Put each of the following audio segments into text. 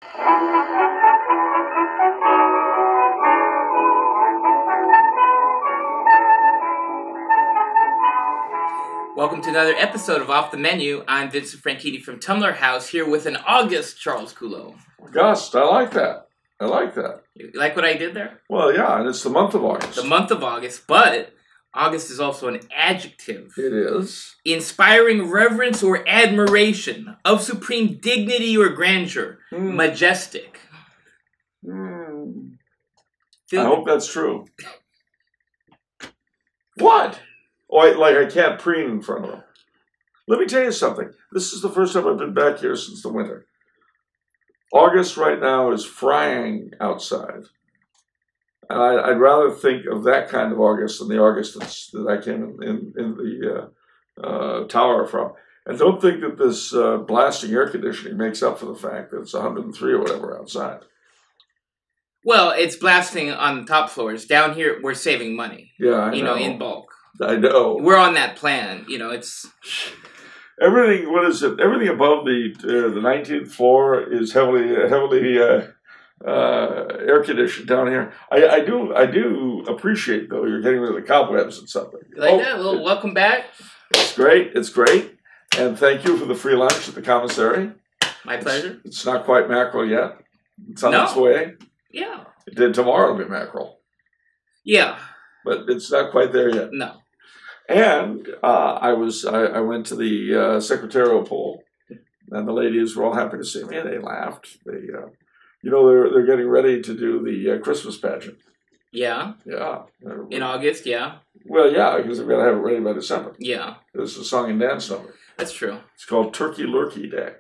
Welcome to another episode of Off the Menu. I'm Vincent Franchitti from Tumblr House, here with an August Charles Coulombe. August, I like that. I like that. You like what I did there? Well, yeah, and it's the month of August. The month of August, but August is also an adjective. It is. Inspiring reverence or admiration, of supreme dignity or grandeur, majestic. I hope that's true. What? Oh, I can't preen in front of them. Let me tell you something. This is the first time I've been back here since the winter. August right now is frying outside. And I'd rather think of that kind of August than the August that I came in the tower from. And don't think that this blasting air conditioning makes up for the fact that it's 103 or whatever outside. Well, it's blasting on the top floors. Down here, we're saving money. Yeah, I know. In bulk. I know. We're on that plan. It's... Everything, what is it? Everything above the 19th floor is heavily air conditioned down here. I do appreciate, though, you're getting rid of the cobwebs and something. Like that? A little welcome back? It's great. It's great. And thank you for the free lunch at the commissary. My pleasure. It's not quite mackerel yet. It's on its way. Yeah. Tomorrow will be mackerel. Yeah. But it's not quite there yet. No. And I went to the secretarial pool, and the ladies were all happy to see me. They laughed. They're getting ready to do the Christmas pageant. Yeah. Yeah. In August, yeah. Well, yeah, because they've got to have it ready by December. Yeah. It's a song and dance number. That's true. It's called Turkey Lurkey Day.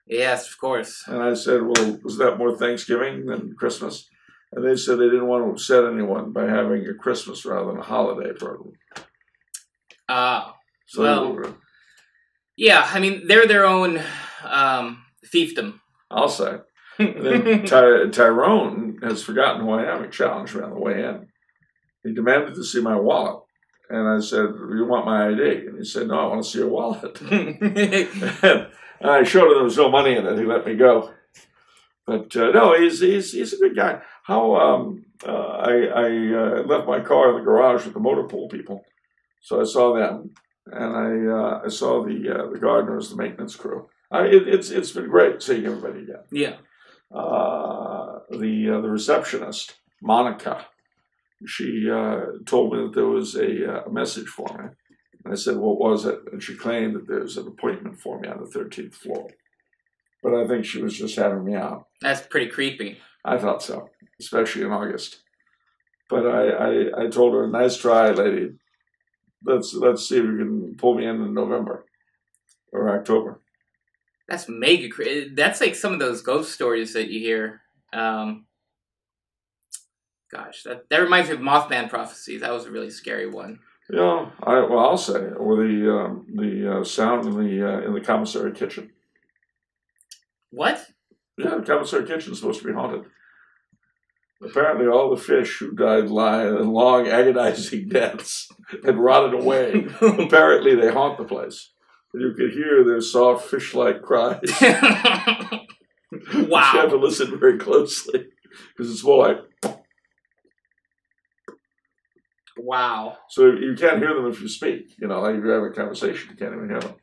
Yes, of course. And I said, well, was that more Thanksgiving than Christmas? And they said they didn't want to upset anyone by having a Christmas rather than a holiday program. Yeah, I mean, they're their own fiefdom. I'll say. And then Tyrone has forgotten who I am. He challenged me on the way in. He demanded to see my wallet. And I said, you want my ID? And he said, no, I want to see your wallet. And I showed him there was no money in it. He let me go. But no, he's a good guy. How I left my car in the garage with the motor pool people. So I saw them, and I saw the gardeners, the maintenance crew. It's been great seeing everybody again. Yeah. The receptionist, Monica, she told me that there was a message for me. And I said, what was it? And she claimed that there was an appointment for me on the 13th floor. But I think she was just having me out. That's pretty creepy. I thought so, especially in August. But I told her, nice try, lady. Let's see if you can pull me in November or October. That's mega creepy. That's like some of those ghost stories that you hear. Gosh, that reminds me of Mothman Prophecies. That was a really scary one. Yeah, I'll say, or the sound in the commissary kitchen. What? Yeah, the commissary kitchen is supposed to be haunted. Apparently, all the fish who died long, agonizing deaths had rotted away. Apparently, they haunt the place. And you could hear their soft, fish-like cries. Wow. You have to listen very closely, because it's more like... Wow. So you can't hear them if you speak. Like if you have a conversation, you can't even hear them.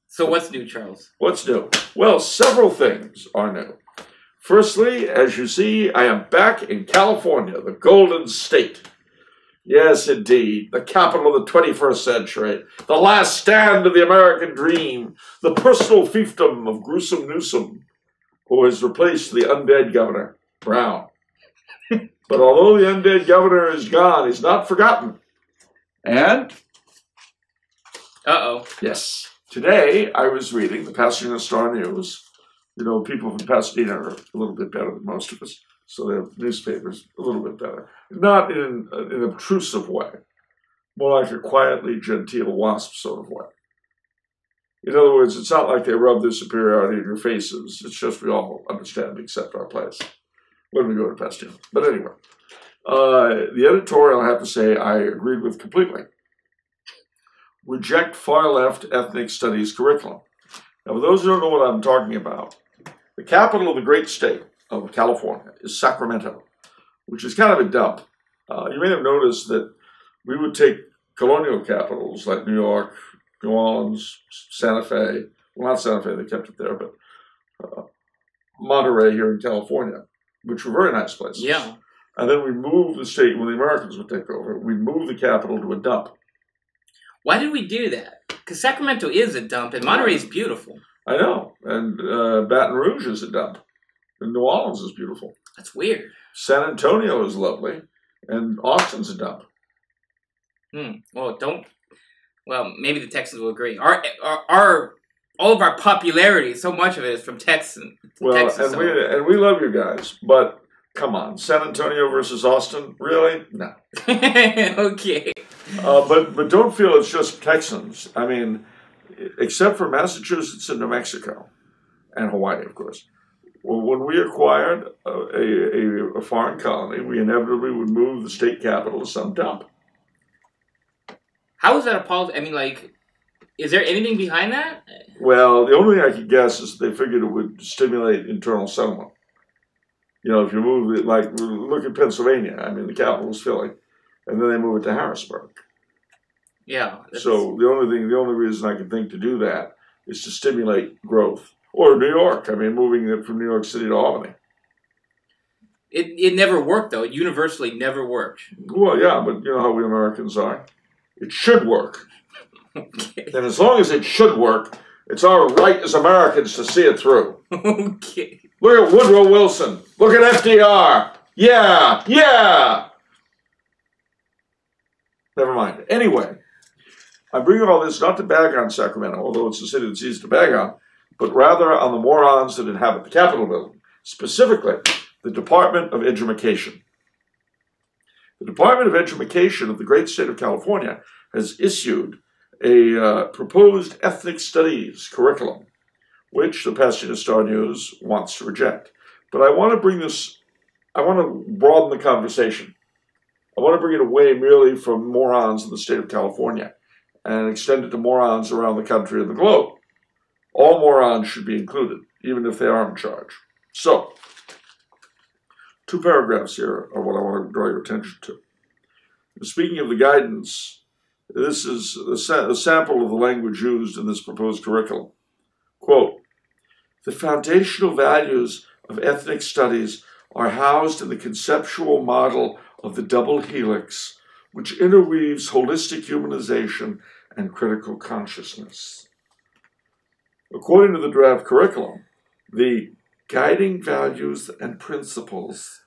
So what's new, Charles? What's new? Well, several things are new. Firstly, as you see, I am back in California, the Golden State. Yes, indeed, the capital of the 21st century, the last stand of the American dream, the personal fiefdom of Gruesome Newsom, who has replaced the undead Governor Brown. But although the undead governor is gone, he's not forgotten. And? Uh-oh. Yes. Today, I was reading the Pasadena Star News. People from Pasadena are a little bit better than most of us, so their newspaper's a little bit better. Not in an obtrusive way, more like a quietly genteel wasp sort of way. In other words, it's not like they rub their superiority in your faces. It's just we all understand and accept our place when we go to Pasadena. But anyway, the editorial, I have to say, I agreed with completely. Reject far-left ethnic studies curriculum. Now, for those who don't know what I'm talking about, The capital of the great state of California is Sacramento, which is kind of a dump. You may have noticed that we would take colonial capitals like New York, New Orleans, Santa Fe. Well, not Santa Fe, they kept it there, but Monterey here in California, which were very nice places. Yeah. And then we moved the state, when the Americans would take over, we'd move the capital to a dump. Why did we do that? Because Sacramento is a dump, and Monterey is beautiful. I know. And Baton Rouge is a dump. And New Orleans is beautiful. That's weird. San Antonio is lovely. And Austin's a dump. Well, maybe the Texans will agree. All of our popularity, so much of it is from Texas. And we love you guys, but come on, San Antonio versus Austin, really? No. Okay. But don't feel it's just Texans. I mean, except for Massachusetts and New Mexico, and Hawaii, of course. Well, when we acquired a foreign colony, we inevitably would move the state capital to some dump. How is that a policy? I mean, like, is there anything behind that? Well, the only thing I could guess is they figured it would stimulate internal settlement. You know, if you move it, like, look at Pennsylvania. I mean, the capital is Philly. And then they move it to Harrisburg. Yeah. So the only reason I can think to do that is to stimulate growth. Or New York. I mean, moving it from New York City to Albany. It never worked, though. It universally never worked. Well, yeah, but you know how we Americans are. It should work. Okay. And as long as it should work, it's our right as Americans to see it through. Okay. Look at Woodrow Wilson. Look at FDR. Yeah, yeah. Never mind. Anyway, I'm bringing all this not to bag on Sacramento, although it's a city that's easy to bag on, but rather on the morons that inhabit the Capitol building, specifically the Department of Education. The Department of Education of the great state of California has issued a proposed ethnic studies curriculum, which the Pasadena Star News wants to reject. But I want to broaden the conversation. I want to bring it away merely from morons in the state of California and extend it to morons around the country and the globe. All morons should be included, even if they are in charge. So, 2 paragraphs here are what I want to draw your attention to. Speaking of the guidance, this is a sample of the language used in this proposed curriculum. Quote, "The foundational values of ethnic studies are housed in the conceptual model of the double helix, which interweaves holistic humanization and critical consciousness." According to the draft curriculum, the guiding values and principles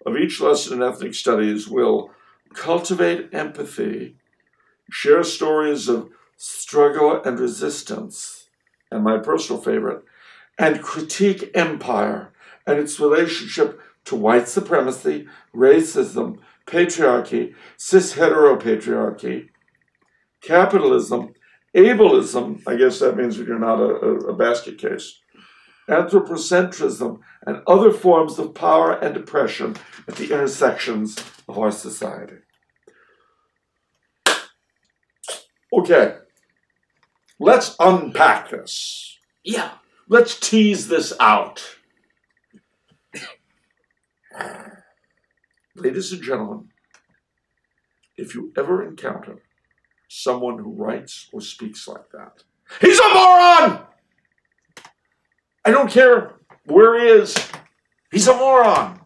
of each lesson in ethnic studies will cultivate empathy, share stories of struggle and resistance, and my personal favorite, and critique empire and its relationship to white supremacy, racism, patriarchy, cis-heteropatriarchy, capitalism, ableism, I guess that means that you're not a basket case, anthropocentrism, and other forms of power and oppression at the intersections of our society. Okay, let's unpack this. Yeah. Let's tease this out. Ladies and gentlemen, if you ever encounter someone who writes or speaks like that, he's a moron! I don't care where he is. He's a moron.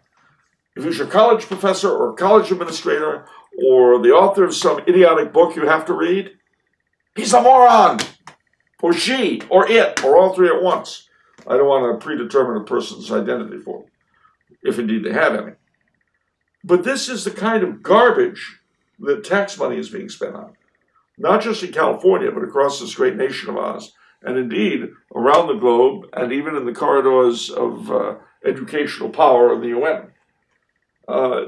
If he's your college professor or college administrator or the author of some idiotic book you have to read, he's a moron. Or she, or it, or all 3 at once. I don't want to predetermine a person's identity for them, if indeed they have any. But this is the kind of garbage that tax money is being spent on. Not just in California, but across this great nation of ours. And indeed, around the globe, and even in the corridors of educational power in the UN.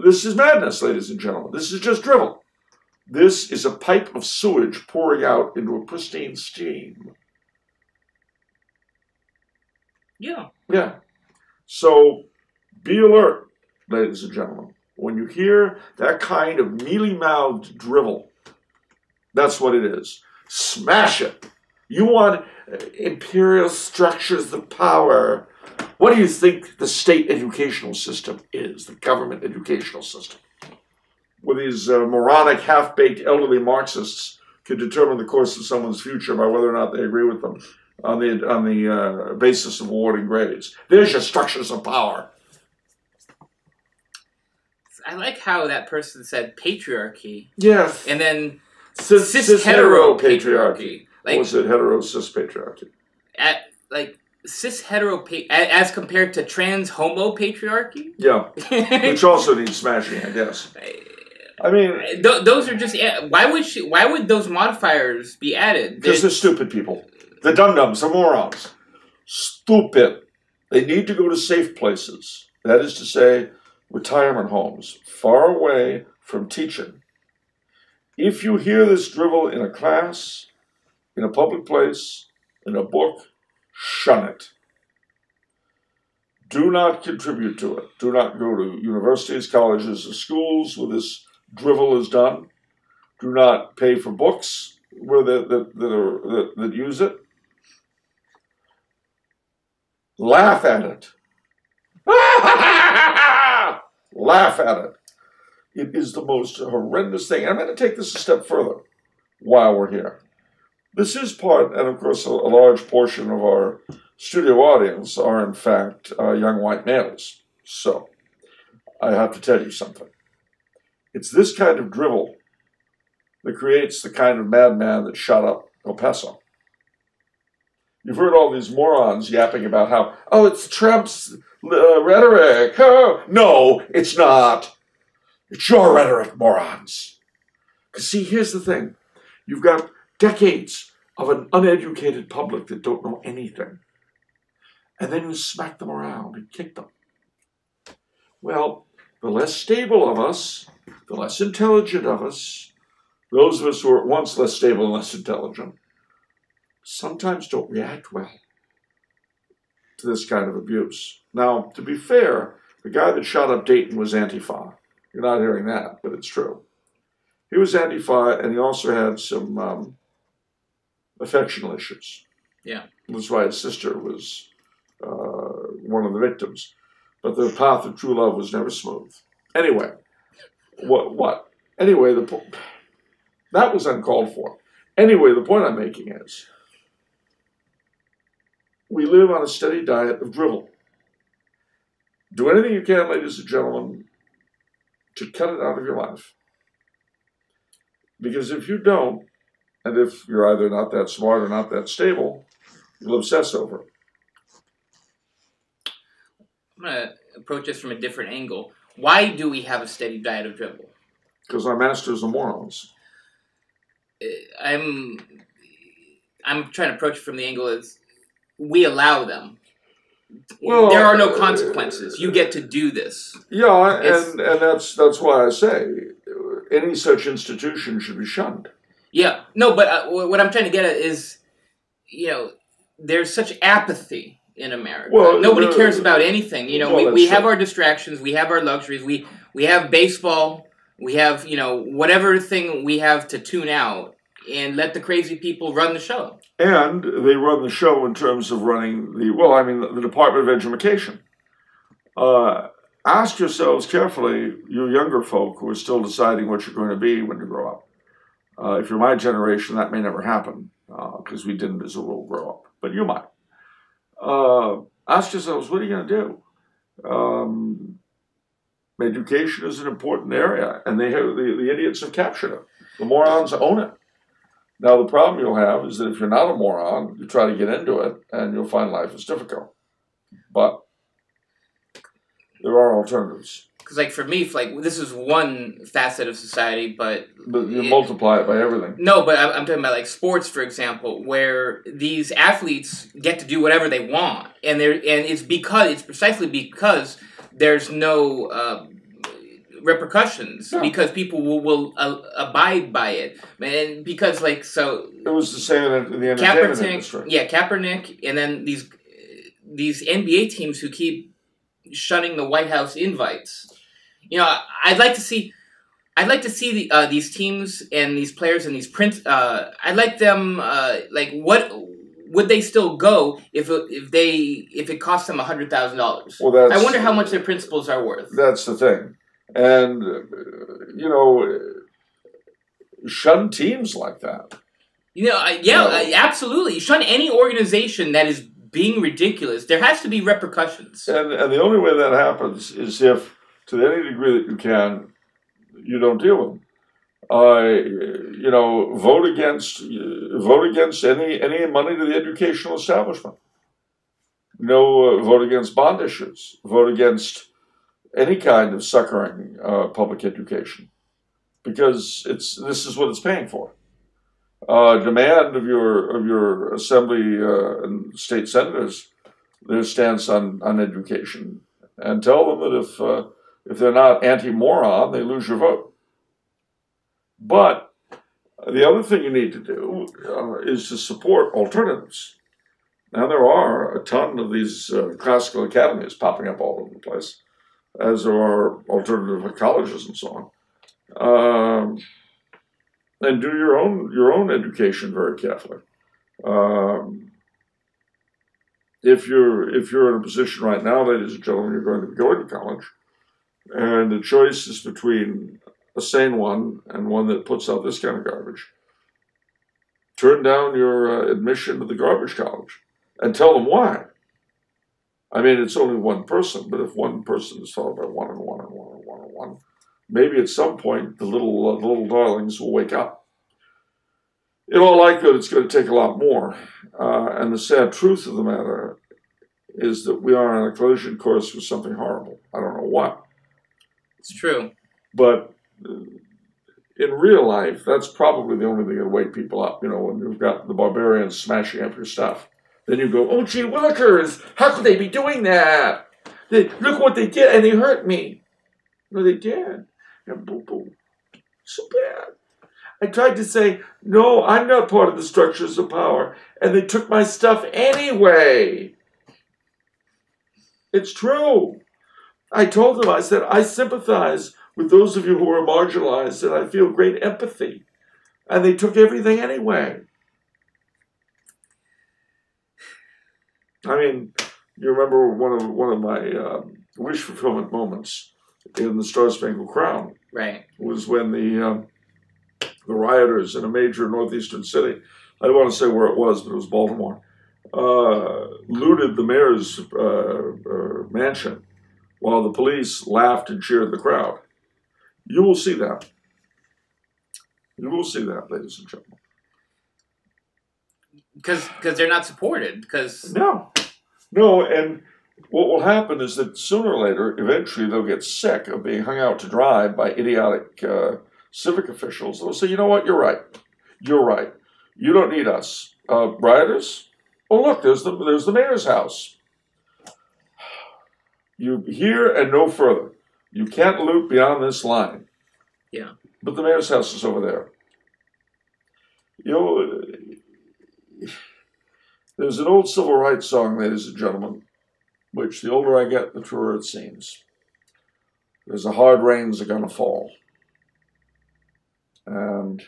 This is madness, ladies and gentlemen. This is just drivel. This is a pipe of sewage pouring out into a pristine stream. Yeah. Yeah. So, be alert, ladies and gentlemen. When you hear that kind of mealy-mouthed drivel, that's what it is. Smash it. You want imperial structures of power. What do you think the state educational system is, the government educational system? Where these moronic, half-baked elderly Marxists can determine the course of someone's future by whether or not they agree with them on the basis of awarding grades. There's your structures of power. I like how that person said patriarchy. Yes. And then cis-hetero-patriarchy. Like, was it hetero-cis-patriarchy? Cis-hetero as compared to trans-homo-patriarchy? Yeah. Which also needs smashing, I guess. I mean, those are just, why would those modifiers be added? Because they're stupid people. The dum-dums, the morons. Stupid. They need to go to safe places. That is to say, retirement homes, far away from teaching. If you hear this drivel in a class, in a public place, in a book, shun it. Do not contribute to it. Do not go to universities, colleges, or schools where this drivel is done. Do not pay for books where that use it. Laugh at it. Laugh at it. It is the most horrendous thing. I'm going to take this a step further while we're here. This is part, and of course a large portion of our studio audience are in fact young white males. So I have to tell you something. It's this kind of drivel that creates the kind of madman that shot up El Paso. You've heard all these morons yapping about how, oh, it's Trump's rhetoric. Oh. No, it's not. It's your rhetoric, morons. Because see, here's the thing. You've got decades of an uneducated public that don't know anything. And then you smack them around and kick them. Well, the less stable of us, the less intelligent of us, those of us who were at once less stable and less intelligent, sometimes don't react well to this kind of abuse. Now, to be fair, the guy that shot up Dayton was Antifa. You're not hearing that, but it's true. He was Antifa, and he also had some affectional issues. Yeah. That's why his sister was one of the victims. But the path of true love was never smooth. Anyway, what? Anyway, that was uncalled for. Anyway, the point I'm making is, we live on a steady diet of drivel. Do anything you can, ladies and gentlemen, to cut it out of your life. Because if you don't, and if you're either not that smart or not that stable, you'll obsess over it. I'm going to approach this from a different angle. Why do we have a steady diet of drivel? Because our masters are morons. I'm trying to approach it from the angle as we allow them. Well, there are no consequences. You get to do this. Yeah, and that's why I say any such institution should be shunned. Yeah, no, but what I'm trying to get at is, there's such apathy in America. Well, nobody cares about anything. We have our distractions, we have our luxuries, we have baseball, we have whatever thing we have to tune out and let the crazy people run the show. And they run the show in terms of running the Department of Education. Ask yourselves carefully, you younger folk who are still deciding what you're going to be when you grow up. If you're my generation, that may never happen, because we didn't, as a rule, grow up. But you might. Ask yourselves, what are you going to do? Education is an important area, and the idiots have captured it. The morons own it. Now, the problem you'll have is that if you're not a moron, you try to get into it, and you'll find life is difficult. But there are alternatives. Because, for me, this is one facet of society, but you multiply it by everything. No, but I'm talking about, sports, for example, where these athletes get to do whatever they want. And it's precisely because there's no repercussions, because people will abide by it, and because so it was the same in the entertainment industry. Yeah, Kaepernick, and then these NBA teams who keep shunning the White House invites. I'd like to see these teams and these players and these I'd like them would they still go if it cost them $100,000? Well, I wonder how much their principles are worth. That's the thing. And, shun teams like that. Absolutely. Shun any organization that is being ridiculous. There has to be repercussions. And the only way that happens is if, to any degree that you can, you don't deal with them. Vote against any money to the educational establishment. Vote against bond issues. Vote against any kind of succoring public education, because this is what it's paying for. Demand of your assembly and state senators their stance on education, and tell them that if they're not anti-moron, they lose your vote. But the other thing you need to do is to support alternatives. Now, there are a ton of these classical academies popping up all over the place, as there are alternative colleges and so on. And do your own education very carefully. If you're in a position right now, ladies and gentlemen, you're going to be going to college, and the choice is between a sane one and one that puts out this kind of garbage, turn down your admission to the garbage college and tell them why. I mean, it's only one person, but if one person is followed by one and one and one and one and one, maybe at some point the little darlings will wake up. In all likelihood, it's going to take a lot more. And the sad truth of the matter is that we are on a collision course with something horrible. I don't know what. It's true. But in real life, that's probably the only thing that'll wake people up. When you've got the barbarians smashing up your stuff. Then you go, oh, gee willikers, how could they be doing that? Look what they did, and they hurt me. No, they did. And boo-boo. So bad. I tried to say, no, I'm not part of the structures of power, and they took my stuff anyway. It's true. I told them, I said, I sympathize with those of you who are marginalized, and I feel great empathy. And they took everything anyway. I mean, you remember one of my wish fulfillment moments in the Star Spangled Crown, right? Was when the rioters in a major northeastern city, I don't want to say where it was, but it was Baltimore, looted the mayor's mansion while the police laughed and cheered the crowd. You will see that. You will see that, ladies and gentlemen. Because they're not supported. No, and what will happen is that sooner or later, eventually, they'll get sick of being hung out to dry by idiotic civic officials. They'll say, you know what, you're right. You're right. You don't need us. Rioters? Oh, look, there's the mayor's house. You here and no further. You can't loot beyond this line. Yeah. But the mayor's house is over there. There's an old civil rights song, ladies and gentlemen, which the older I get, the truer it seems. There's a hard rains are going to fall. And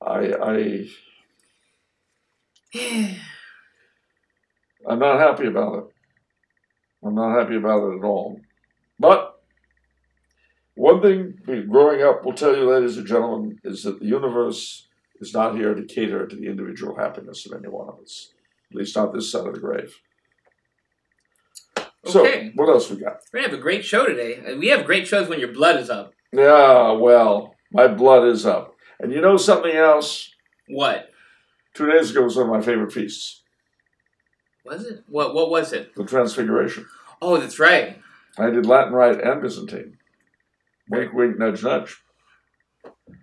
I'm not happy about it. I'm not happy about it at all. But one thing growing up will tell you, ladies and gentlemen, is that the universe is not here to cater to the individual happiness of any one of us. At least not this side of the grave. Okay. So, what else we got? We're going to have a great show today. We have great shows when your blood is up. Yeah, well, my blood is up. And you know something else? What? 2 days ago was one of my favorite feasts. Was it? What was it? The Transfiguration. Oh, that's right. I did Latin Rite and Byzantine. Wink, wink, nudge, nudge.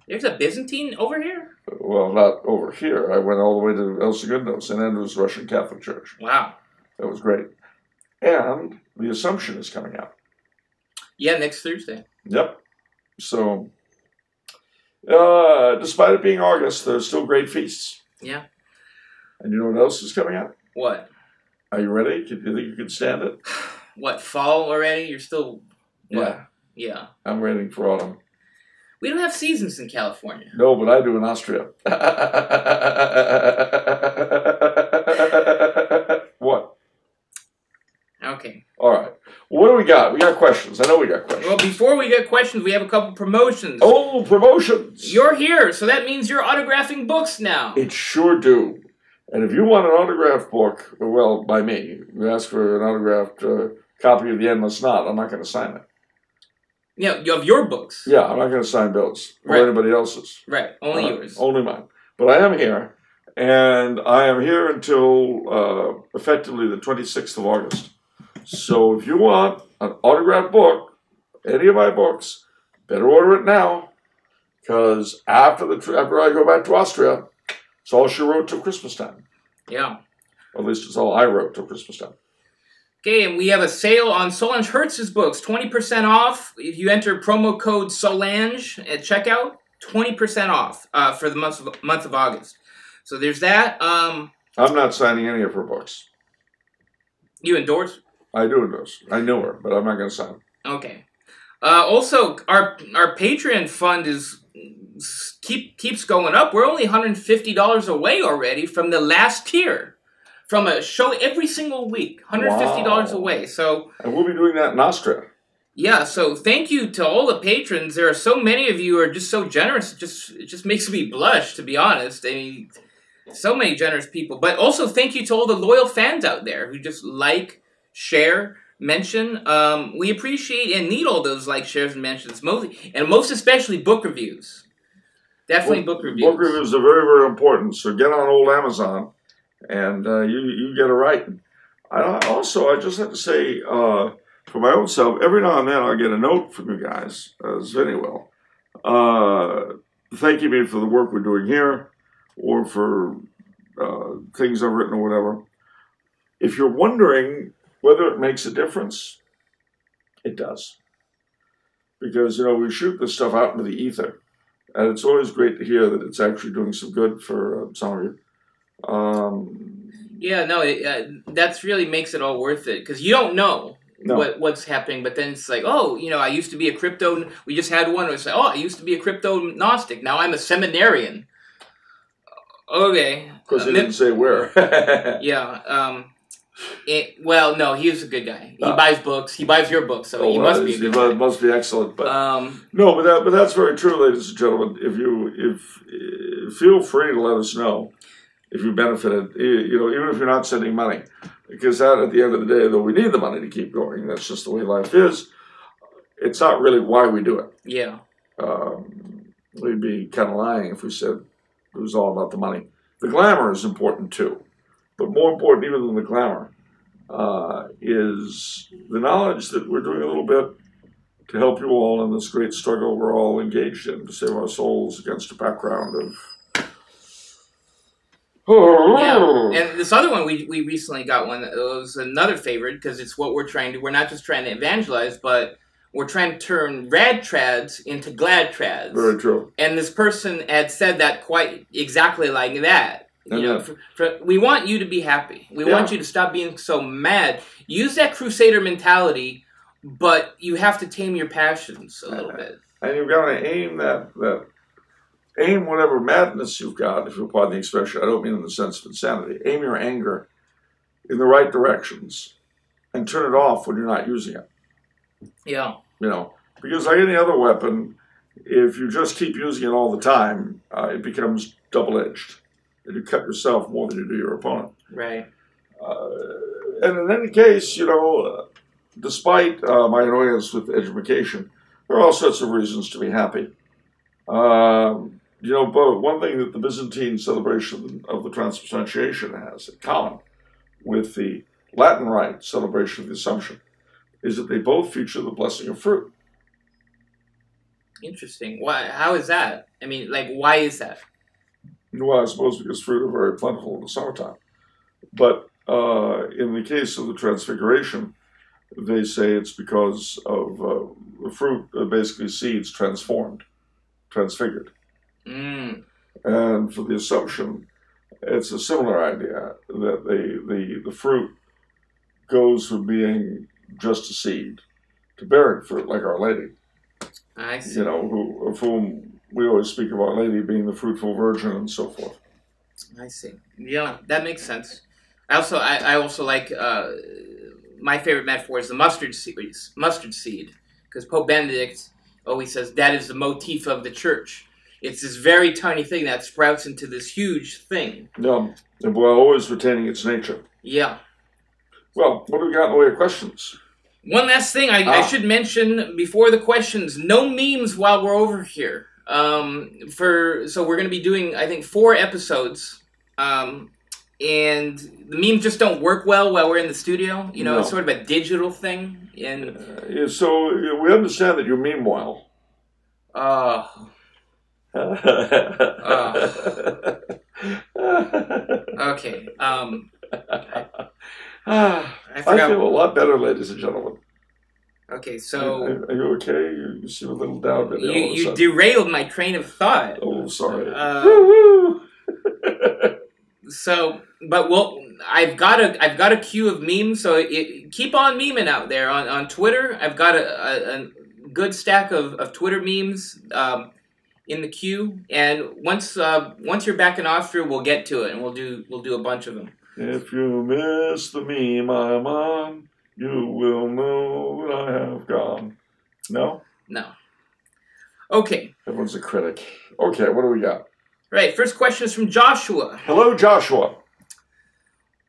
There's a Byzantine over here? Well, not over here. I went all the way to El Segundo, St. Andrew's Russian Catholic Church. Wow. That was great. And the Assumption is coming out. Yeah, next Thursday. Yep. So, despite it being August, there's still great feasts. Yeah. And you know what else is coming out? What? Are you ready? Do you think you can stand it? What, fall already? You're still... What? Yeah. Yeah. I'm waiting for autumn. We don't have seasons in California. No, but I do in Austria. What? Okay. All right. What do we got? We got questions. I know we got questions. Well, before we get questions, we have a couple promotions. Oh, promotions. You're here, so that means you're autographing books now. It sure do. And if you want an autographed book, well, by me, you ask for an autographed copy of The Endless Knot, I'm not going to sign it. Yeah, you have your books. Yeah, I'm not going to sign Bill's or anybody else's. Right, only yours. Only mine. But I am here, and I am here until effectively the 26th of August. So if you want an autographed book, any of my books, better order it now, because after I go back to Austria, it's all she wrote till Christmas time. Yeah. Or at least it's all I wrote till Christmas time. Okay, and we have a sale on Solange Hertz's books, 20% off. If you enter promo code Solange at checkout, 20% off for the month of August. So there's that. I'm not signing any of her books. You endorse? I do endorse. I know her, but I'm not going to sign. Okay. Also, our Patreon fund keeps going up. We're only $150 away already from the last tier. From a show every single week, $150 away. So, and we'll be doing that in Austria. Yeah, so thank you to all the patrons. There are so many of you who are just so generous. It just makes me blush, to be honest. I mean, so many generous people. But also thank you to all the loyal fans out there who just like, share, mention. We appreciate and need all those like, shares, and mentions. Most especially book reviews. Definitely book reviews. Book reviews are very, very important. So get on old Amazon. And you get it right. I just have to say, for my own self, every now and then I'll get a note from you guys, as Vinny will, thanking me for the work we're doing here, or for things I've written or whatever. If you're wondering whether it makes a difference, it does. Because, we shoot this stuff out into the ether, and it's always great to hear that it's actually doing some good for some of you. That's really makes it all worth it, because you don't know what's happening, but then it's like, I used to be a crypto, we just had one, it's like, I used to be a crypto Gnostic, now I'm a seminarian. Okay. Because he didn't say where. Yeah, no, he is a good guy. He buys books, he buys your books, so he must be a good guy. Must be excellent, but but that's very true, ladies and gentlemen. If feel free to let us know if you benefited, even if you're not sending money, because at the end of the day, though we need the money to keep going, that's just the way life is, it's not really why we do it. Yeah. We'd be kind of lying if we said it was all about the money. The glamour is important too, but more important even than the glamour is the knowledge that we're doing a little bit to help you all in this great struggle we're all engaged in to save our souls against a background of... Yeah, and this other one, we recently got one. It was another favorite, because it's what we're trying to... We're not just trying to evangelize, but we're trying to turn rad trads into glad trads. Very true. And this person had said that quite exactly like that. We want you to be happy. We want you to stop being so mad. Use that crusader mentality, but you have to tame your passions a little bit. And you've got to aim whatever madness you've got, if you'll pardon the expression. I don't mean in the sense of insanity. Aim your anger in the right directions and turn it off when you're not using it. Yeah. Because like any other weapon, if you just keep using it all the time, it becomes double-edged. And you cut yourself more than you do your opponent. Right. And in any case, despite my annoyance with education, there are all sorts of reasons to be happy. But one thing that the Byzantine celebration of the Transubstantiation has in common with the Latin Rite celebration of the Assumption is that they both feature the blessing of fruit. Interesting. Why? How is that? I mean, why is that? Well, I suppose because fruit are very plentiful in the summertime. But in the case of the Transfiguration, they say it's because of the fruit, basically seeds transfigured. Mm. And for the Assumption, it's a similar idea, that the fruit goes from being just a seed to bearing fruit, like Our Lady. I see. You know, of whom we always speak of Our Lady being the fruitful virgin and so forth. I see. Yeah, that makes sense. I also like my favorite metaphor is the mustard seed, because Pope Benedict always says that is the motif of the church. It's this very tiny thing that sprouts into this huge thing. Yeah, while always retaining its nature. Yeah. Well, what do we got in the way of questions? One last thing I should mention before the questions: no memes while we're over here. So we're going to be doing, I think, 4 episodes. And the memes just don't work well while we're in the studio. You know, It's sort of a digital thing. And so we understand that you meme well. Okay. I feel a lot better, ladies and gentlemen. Okay, so... Are you okay? You seem a little down. You derailed my train of thought. Oh, sorry. I've got a queue of memes, so keep on memeing out there on Twitter. I've got a good stack of Twitter memes in the queue, and once you're back in Austria, we'll get to it, and we'll do a bunch of them. If you miss the meme I'm on, you will know that I have gone. No? No. Okay. Everyone's a critic. Okay, what do we got? Right, first question is from Joshua. Hello, Joshua.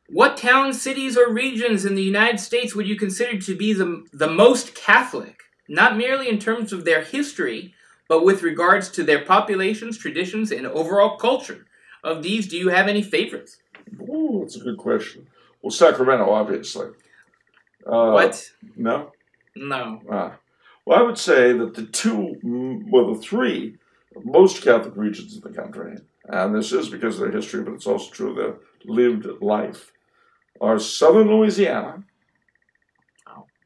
What towns, cities, or regions in the United States would you consider to be the most Catholic? Not merely in terms of their history, but with regards to their populations, traditions, and overall culture. Of these, do you have any favorites? Ooh, that's a good question. Well, Sacramento, obviously. What? No? No. Well, I would say that the 3 most Catholic regions in the country, and this is because of their history, but it's also true of their lived life, are southern Louisiana,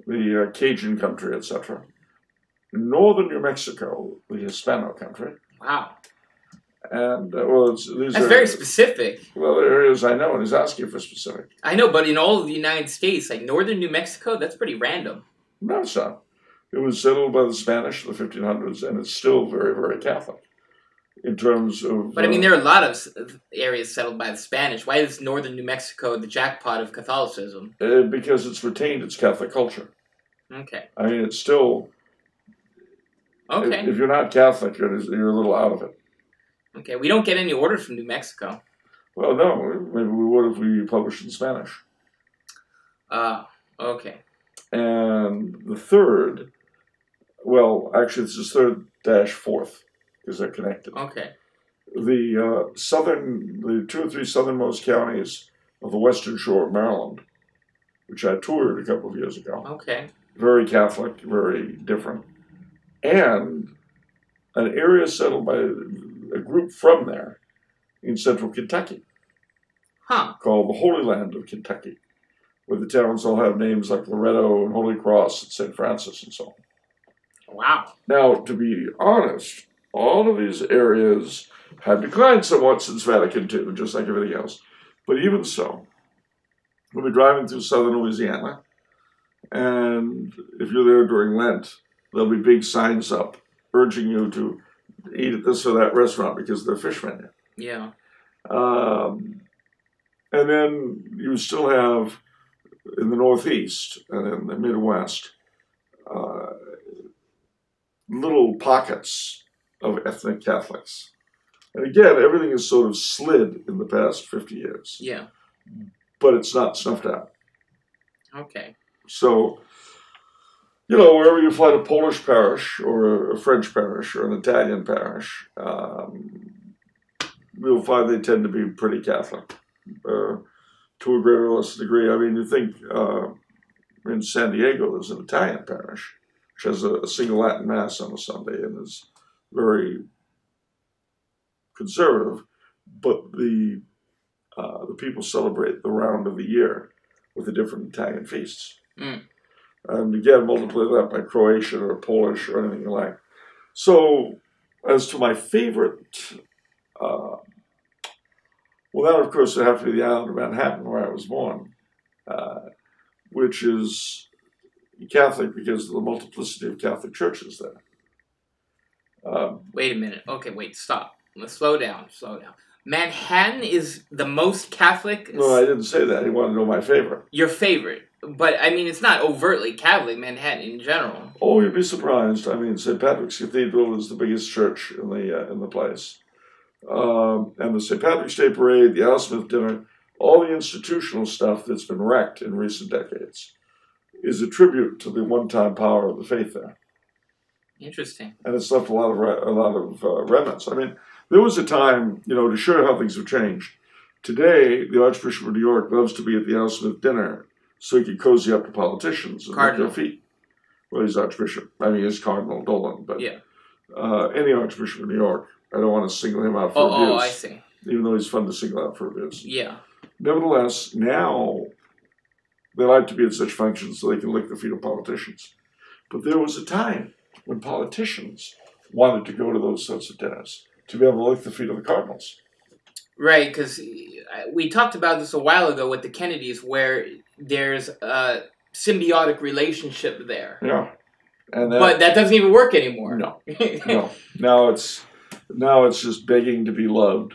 the Cajun country, etc., northern New Mexico, the Hispano country. Wow. And, that's very specific. Well, there are areas I know, and he's asking for specific. I know, but in all of the United States, like northern New Mexico, that's pretty random. No, it's not. It was settled by the Spanish in the 1500s, and it's still very, very Catholic in terms of... But, I mean, there are a lot of areas settled by the Spanish. Why is northern New Mexico the jackpot of Catholicism? Because it's retained its Catholic culture. Okay. I mean, it's still... Okay. If you're not Catholic, you're a little out of it. Okay, we don't get any orders from New Mexico. Well, no, maybe we would if we published in Spanish. Okay. And the third, well, actually, this is 3rd-4th, because they're connected. Okay. The 2 or 3 southernmost counties of the western shore of Maryland, which I toured a couple of years ago. Okay. Very Catholic, very different. And an area settled by a group from there in central Kentucky. Called the Holy Land of Kentucky, where the towns all have names like Loretto and Holy Cross and St. Francis and so on. Wow. Now, to be honest, all of these areas have declined somewhat since Vatican II, just like everything else. But even so, we'll be driving through southern Louisiana, and if you're there during Lent, there'll be big signs up urging you to eat at this or that restaurant because of their fish menu. Yeah. And then you still have, in the Northeast and in the Midwest, little pockets of ethnic Catholics. And again, everything has sort of slid in the past 50 years. Yeah. But it's not snuffed out. Okay. So, wherever you find a Polish parish or a French parish or an Italian parish, you'll find they tend to be pretty Catholic to a greater or less degree. I mean, you think in San Diego there's an Italian parish which has a single Latin Mass on a Sunday and is very conservative, but the people celebrate the round of the year with the different Italian feasts. Mm. And again, multiply that by Croatian or Polish or anything you like. So, as to my favorite, well, that of course would have to be the island of Manhattan where I was born, which is Catholic because of the multiplicity of Catholic churches there. Wait a minute. Okay, wait, stop. Let's slow down. Manhattan is the most Catholic. No, I didn't say that. He wanted to know my favorite. Your favorite. But, I mean, it's not overtly Catholic, Manhattan in general. Oh, you'd be surprised. I mean, St. Patrick's Cathedral is the biggest church in the place. And the St. Patrick's Day Parade, the Al Smith Dinner, all the institutional stuff that's been wrecked in recent decades is a tribute to the one-time power of the faith there. Interesting. And it's left a lot of remnants. I mean, there was a time, to show how things have changed. Today, the Archbishop of New York loves to be at the Al Smith Dinner so he can cozy up to politicians and lick their feet. Well, he's Archbishop. I mean, he's Cardinal Dolan, but yeah. Any Archbishop of New York, I don't want to single him out for abuse. Oh, I see. Even though he's fun to single out for abuse. Yeah. Nevertheless, now they like to be at such functions so they can lick the feet of politicians. But there was a time when politicians wanted to go to those sorts of dinners to be able to lick the feet of the cardinals. Right, because we talked about this a while ago with the Kennedys, where there's a symbiotic relationship there. Yeah. But that doesn't even work anymore. No. No. Now it's just begging to be loved.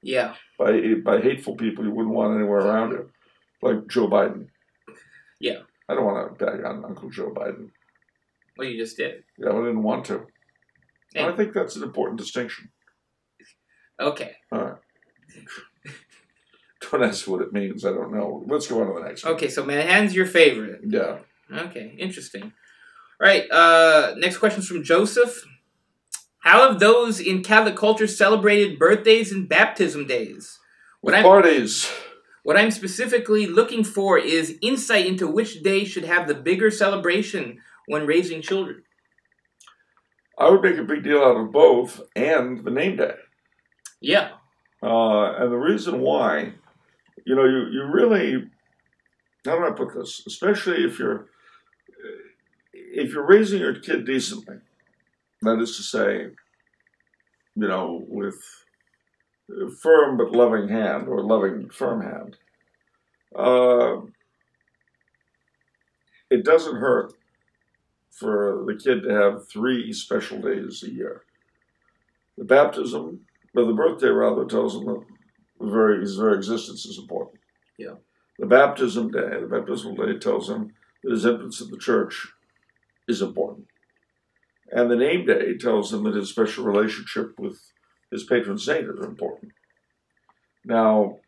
Yeah. By hateful people you wouldn't want anywhere around you. Like Joe Biden. Yeah. I don't want to bag on Uncle Joe Biden. Well, you just did. Yeah, I didn't want to. Hey. I think that's an important distinction. Okay. All right. Don't ask what it means. I don't know. Let's go on to the next one. Okay, so Manhattan's your favorite. Yeah. Okay, interesting. All right, next question is from Joseph. How have those in Catholic culture celebrated birthdays and baptism days? Parties. What I'm specifically looking for is insight into which day should have the bigger celebration when raising children. I would make a big deal out of both and the name day. Yeah. And the reason why, you really, how do I put this? Especially if you're raising your kid decently, that is to say, with a firm but loving hand, or loving but firm hand, it doesn't hurt for the kid to have 3 special days a year. The birthday rather tells him that his very existence is important. Yeah. The baptismal day tells him that his entrance in the church is important. And the name day tells him that his special relationship with his patron saint is important. Now,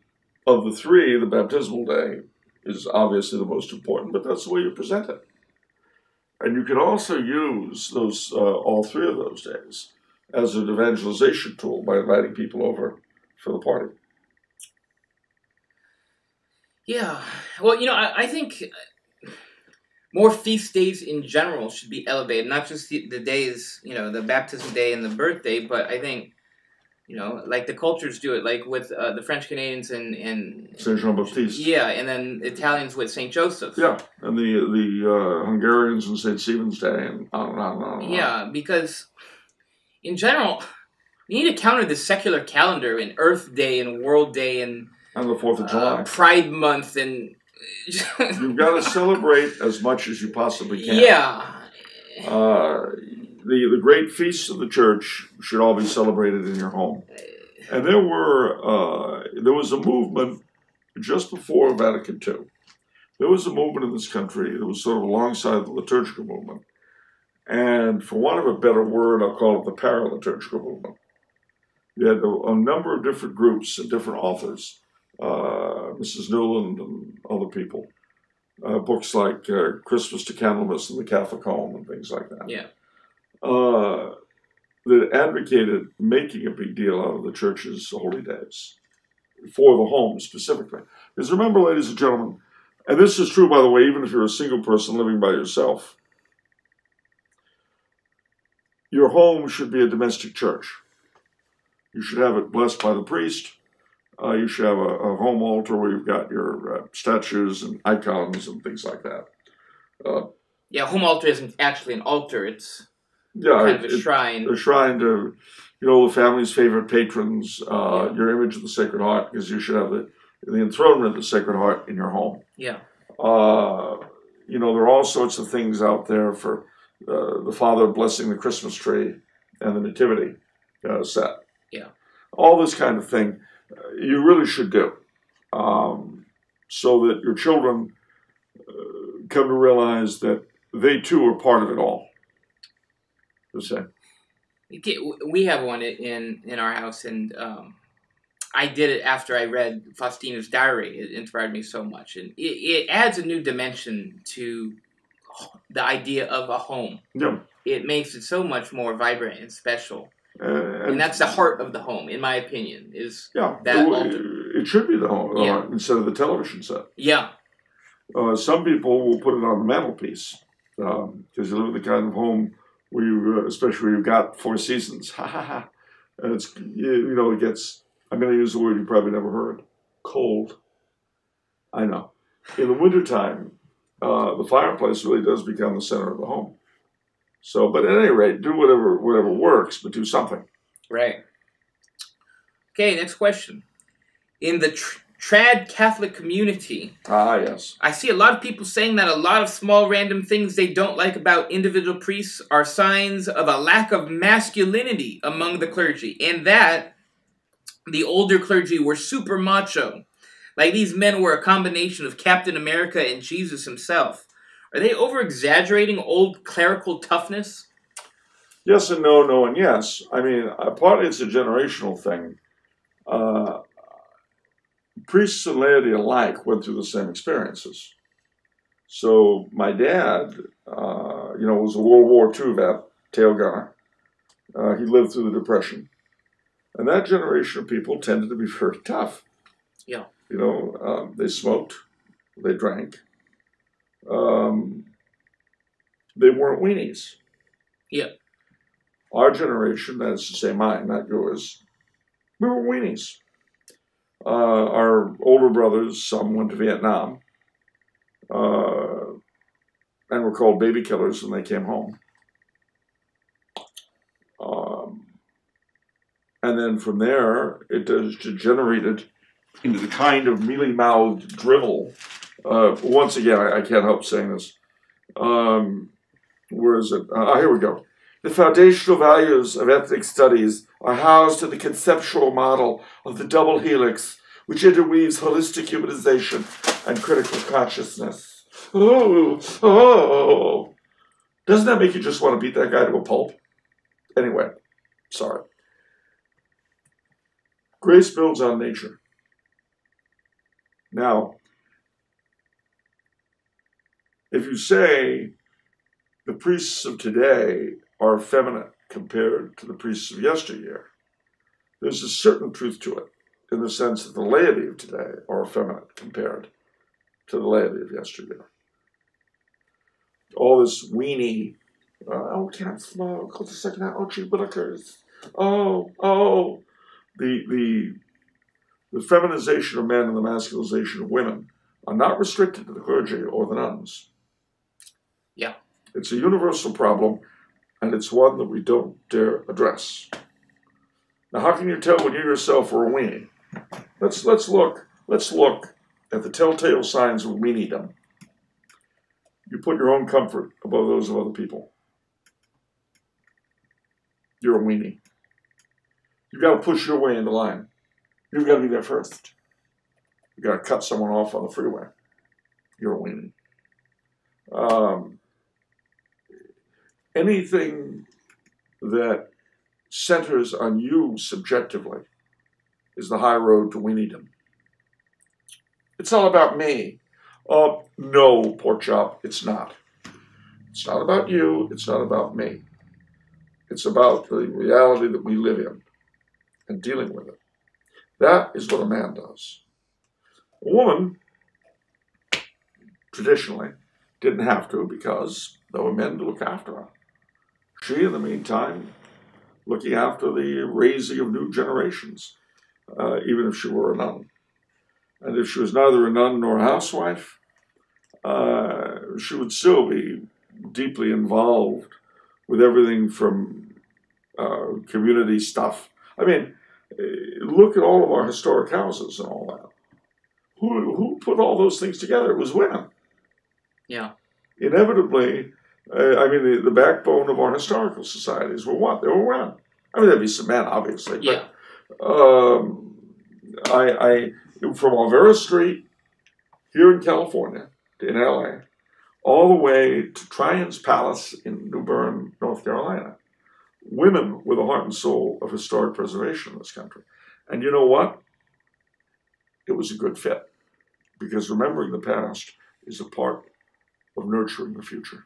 of the 3, the baptismal day is obviously the most important, but that's the way you present it. And you can also use those all 3 of those days as an evangelization tool by inviting people over for the party. Yeah. Well, I think more feast days in general should be elevated, not just the days, the baptism day and the birthday, but I think, like the cultures do it, like with the French Canadians and Saint Jean Baptiste. Yeah, and then Italians with Saint Joseph. Yeah, and the Hungarians and Saint Stephen's Day and on and on and on. Yeah, because in general, you need to counter the secular calendar and Earth Day and World Day and the 4th of July, Pride Month, and you've got to celebrate as much as you possibly can. Yeah. The great feasts of the church should all be celebrated in your home. And there was a movement just before Vatican II. There was a movement in this country that was sort of alongside the liturgical movement. And for want of a better word, I'll call it the para-liturgical movement. You had a number of different groups and different authors, Mrs. Newland and other people, books like Christmas to Candlemas and the Catholic Home and things like that. Yeah. That advocated making a big deal out of the church's holy days for the home specifically. Because remember, ladies and gentlemen, and this is true, by the way, even if you're a single person living by yourself, your home should be a domestic church. You should have it blessed by the priest. You should have a home altar where you've got your statues and icons and things like that. Home altar isn't actually an altar. It's kind of a shrine. A shrine to, the family's favorite patrons, your image of the Sacred Heart, because you should have the enthronement of the Sacred Heart in your home. Yeah. There are all sorts of things out there for the Father blessing the Christmas tree and the nativity set. Yeah. All this kind of thing you really should do, so that your children come to realize that they too are part of it all. We have one in our house, and I did it after I read Faustina's diary. It inspired me so much, and it adds a new dimension to the idea of a home. Yeah. It makes it so much more vibrant and special. And that's the heart of the home, in my opinion, is that altar. It should be the home instead of the television set. Yeah. Some people will put it on the mantelpiece because you live in the kind of home where you, especially where you've got 4 seasons. Ha ha ha. And it's, it gets, I'm going to use a word you probably never heard, cold. I know. In the wintertime, the fireplace really does become the center of the home. So, but at any rate, do whatever works, but do something. Right. Okay, next question. In the trad Catholic community, yes, I see a lot of people saying that a lot of small random things they don't like about individual priests are signs of a lack of masculinity among the clergy, and that the older clergy were super macho. Like these men were a combination of Captain America and Jesus himself. Are they over-exaggerating old clerical toughness? Yes and no, no and yes. I mean, partly it's a generational thing. Priests and laity alike went through the same experiences. So my dad, was a World War II vet, tail gunner. He lived through the Depression. And that generation of people tended to be very tough. Yeah. They smoked, they drank. They weren't weenies. Yeah. Our generation, that is to say mine, not yours, we were weenies. Our older brothers, some went to Vietnam, and were called baby killers when they came home. And then from there, it degenerated into the kind of mealy-mouthed drivel. Once again, I can't help saying this. Where is it? Here we go. The foundational values of ethnic studies are housed in the conceptual model of the double helix, which interweaves holistic humanization and critical consciousness. Oh. Doesn't that make you just want to beat that guy to a pulp? Anyway, sorry. Grace builds on nature. Now, if you say the priests of today are effeminate compared to the priests of yesteryear, there's a certain truth to it, in the sense that the laity of today are effeminate compared to the laity of yesteryear. All this weenie, can't smoke, hold a second out, gee willikers, the feminization of men and the masculinization of women are not restricted to the clergy or the nuns. Yeah. It's a universal problem, and it's one that we don't dare address. Now, how can you tell when you yourself are a weenie? Let's look at the telltale signs of weeniedom. You put your own comfort above those of other people. You're a weenie. You've got to push your way in the line. You've got to be there first. You've got to cut someone off on the freeway. You're a weenie. Anything that centers on you subjectively is the high road to weeniedom. It's all about me. No, pork chop, it's not. It's not about you. It's not about me. It's about the reality that we live in and dealing with it. That is what a man does. A woman, traditionally, didn't have to because there were men to look after her. She, in the meantime, looking after the raising of new generations, even if she were a nun. And if she was neither a nun nor a housewife, she would still be deeply involved with everything from community stuff. I mean, look at all of our historic houses and all that. Who put all those things together? It was women. Yeah. Inevitably, I mean, the backbone of our historical societies were what? They were women. I mean, there'd be some men, obviously. Yeah. But from Olvera Street here in California, in LA, all the way to Tryon's Palace in New Bern, North Carolina, women were the heart and soul of historic preservation in this country. And you know what? It was a good fit, because remembering the past is a part of nurturing the future.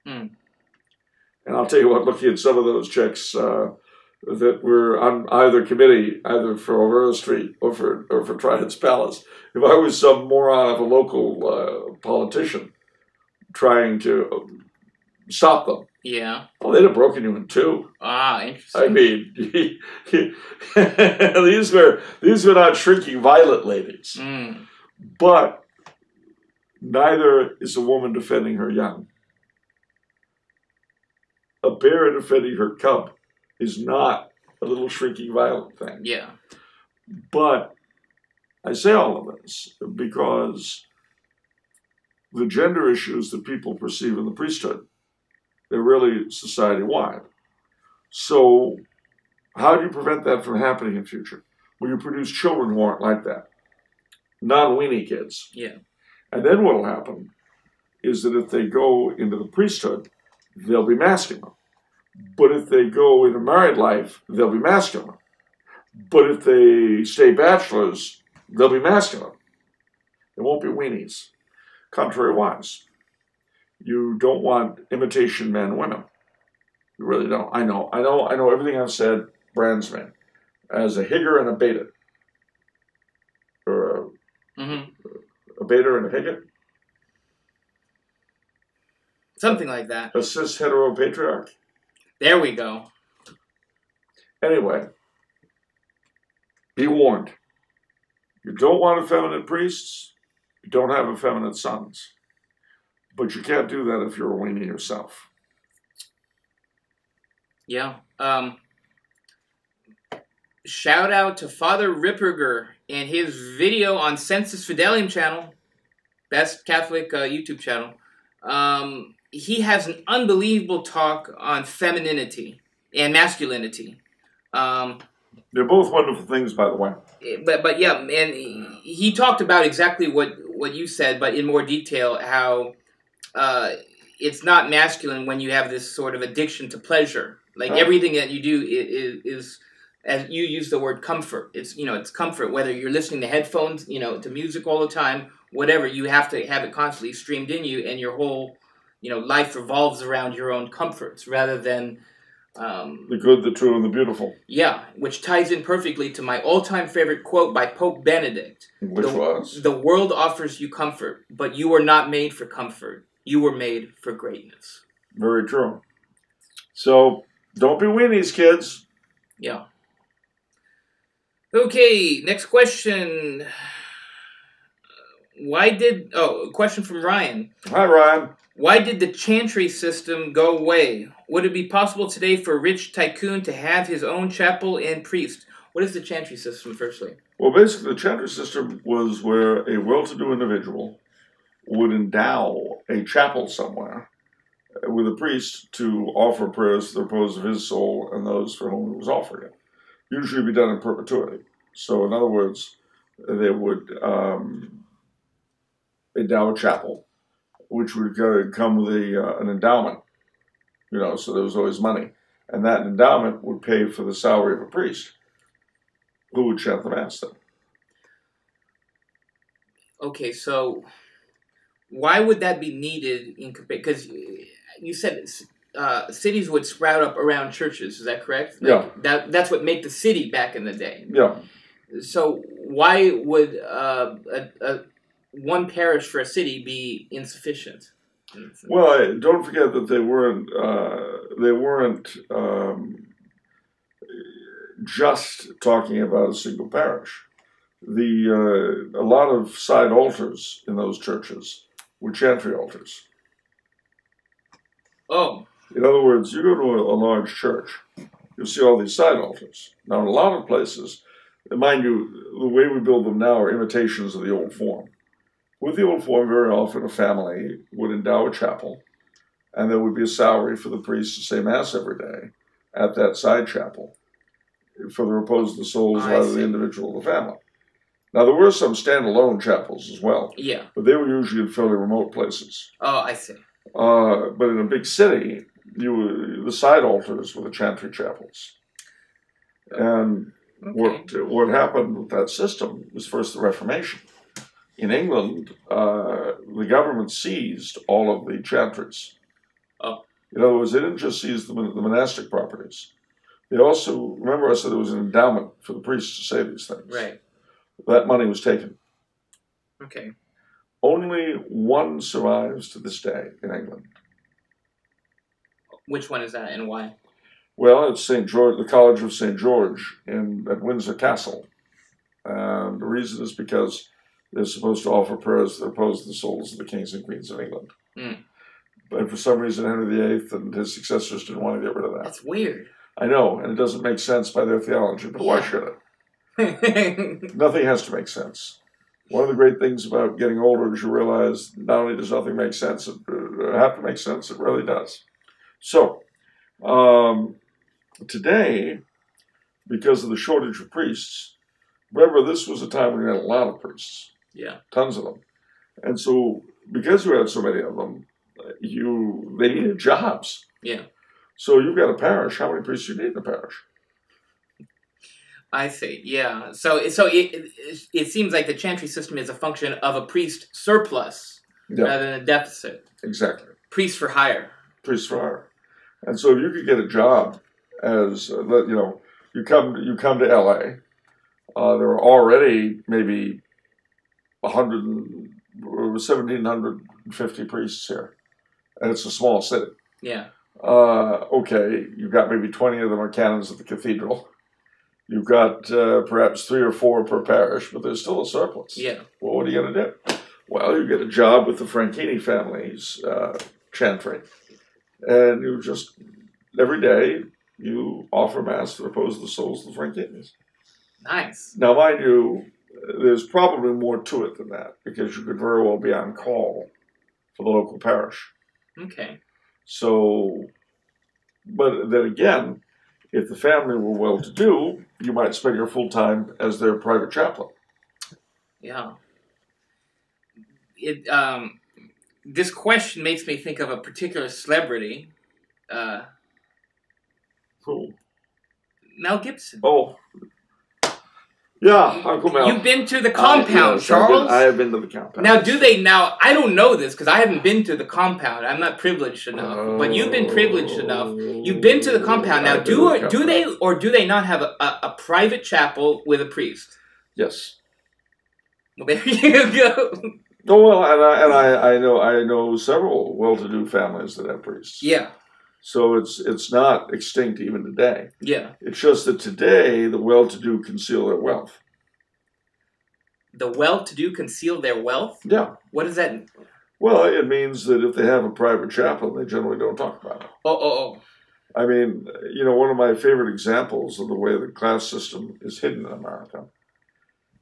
Mm. And I'll tell you what, looking at some of those chicks that were on either committee, either for Olvera Street or for Trident's Palace, if I was some moron of a local politician trying to stop them, yeah, well, they'd have broken you in two. Ah, interesting. I mean, these were not shrinking violet ladies, but neither is a woman defending her young. A bear defending her cub is not a little shrinking violet thing. Yeah. But I say all of this because the gender issues that people perceive in the priesthood, they're really society-wide. So how do you prevent that from happening in future? Well, you produce children who aren't like that. Non-weenie kids. Yeah. And then what will happen is that if they go into the priesthood, they'll be masculine. But if they go into married life, they'll be masculine. But if they stay bachelors, they'll be masculine. They won't be weenies. Contrary-wise, you don't want imitation men and women. You really don't. I know everything I've said brands me as a higger and a beta. Or a beta and a higgit? Something like that. A cis hetero patriarch? There we go. Anyway, be warned. You don't want effeminate priests. You don't have effeminate sons. But you can't do that if you're a weenie yourself. Yeah. Shout out to Father Ripperger and his video on Sensus Fidelium channel. Best Catholic YouTube channel. He has an unbelievable talk on femininity and masculinity. They're both wonderful things, by the way. But yeah, and he talked about exactly what you said, but in more detail, how it's not masculine when you have this sort of addiction to pleasure. Like everything that you do is, as you use the word, comfort. It's comfort. Whether you're listening to headphones, to music all the time, whatever, you have to have it constantly streamed in you, and your whole life revolves around your own comforts rather than the good, the true, and the beautiful. Yeah, which ties in perfectly to my all-time favorite quote by Pope Benedict. Which was? The world offers you comfort, but you were not made for comfort. You were made for greatness. Very true. So, don't be weenies, kids. Yeah. Okay, next question. A question from Ryan. Hi, Ryan. Why did the Chantry System go away? Would it be possible today for a rich tycoon to have his own chapel and priest? What is the Chantry System, firstly? Well, basically, the Chantry System was where a well-to-do individual would endow a chapel somewhere with a priest to offer prayers to the repose of his soul and those for whom it was offering it. Usually be done in perpetuity. So, in other words, they would endow a chapel, which would come with an endowment, so there was always money. And that endowment would pay for the salary of a priest who would chant the Mass then. Okay, so why would that be needed? Because you said cities would sprout up around churches, is that correct? Yeah. That's what made the city back in the day. Yeah. So why would one parish for a city be insufficient? Well, don't forget that they weren't just talking about a single parish. A lot of side altars in those churches were chantry altars. Oh. In other words, you go to a large church, you'll see all these side altars. Now, in a lot of places, mind you, the way we build them now are imitations of the old form. With the old form, very often a family would endow a chapel, and there would be a salary for the priest to say Mass every day at that side chapel for the repose of the souls rather than the individual of the family. Now, there were some standalone chapels as well. Yeah. But they were usually in fairly remote places. Oh, I see. But in a big city, the side altars were the chantry chapels. And what happened with that system was first the Reformation. In England, the government seized all of the chantries. Oh. In other words, they didn't just seize the monastic properties. They also, remember I said there was an endowment for the priests to say these things. Right. That money was taken. Okay. Only one survives to this day in England. Which one is that and why? Well, it's St. George, the College of St. George at Windsor Castle. And the reason is because they're supposed to offer prayers that oppose the souls of the kings and queens of England. Mm. But for some reason, Henry VIII and his successors didn't want to get rid of that. That's weird. I know, and it doesn't make sense by their theology, but why should it? Nothing has to make sense. One of the great things about getting older is you realize not only does nothing make sense, it have to make sense, it really does. So, today, because of the shortage of priests, remember this was a time when you had a lot of priests. Yeah. Tons of them. And so, because you had so many of them, they needed jobs. Yeah. So you've got a parish. How many priests do you need in a parish? I see. Yeah. So it seems like the chantry system is a function of a priest surplus rather than a deficit. Exactly. Priest for hire. Priest for hire. And so if you could get a job as you come to L.A. There are already maybe 1,750 priests here, and it's a small city. Yeah. Okay, you've got maybe 20 of them are canons of the cathedral. You've got perhaps 3 or 4 per parish, but there's still a surplus. Yeah. Well, what are you going to do? Well, you get a job with the Franchini family's chantry, and you just, every day, you offer Mass to repose the souls of the Franchinis. Nice. Now, mind you, there's probably more to it than that, because you could very well be on call for the local parish. Okay. So, but then again, if the family were well-to-do, you might spend your full time as their private chaplain. Yeah. This question makes me think of a particular celebrity. Who? Mel Gibson. Oh. Yeah, Uncle Mel. You've been to the compound, yes, Charles? I have been to the compound. Now, I don't know this because I haven't been to the compound. I'm not privileged enough. But you've been privileged enough. You've been to the compound. Now, do they not have a private chapel with a priest? Yes. Well, there you go. Oh, well, and I know several well-to-do families that have priests. Yeah. So it's not extinct even today. Yeah. It's just that today the well-to-do conceal their wealth. The well-to-do conceal their wealth? Yeah. What does that mean? Well, it means that if they have a private chaplain, they generally don't talk about it. Oh. I mean, one of my favorite examples of the way the class system is hidden in America.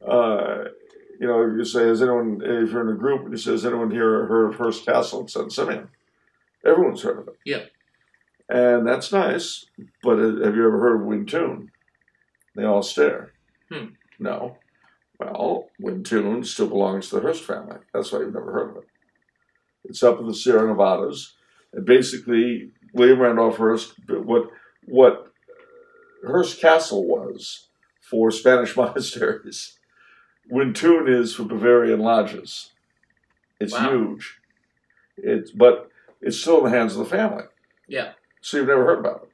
If you say, if you're in a group and you say, has anyone here heard of Hearst Castle in St. Simeon? Everyone's heard of it. Yeah. And that's nice, but have you ever heard of Wintoun? They all stare. No. Well, Wintoun still belongs to the Hearst family. That's why you've never heard of it. It's up in the Sierra Nevadas. And basically, William Randolph Hearst, what Hearst Castle was for Spanish monasteries, Wintoun is for Bavarian lodges. It's huge. But it's still in the hands of the family. Yeah. So you've never heard about it.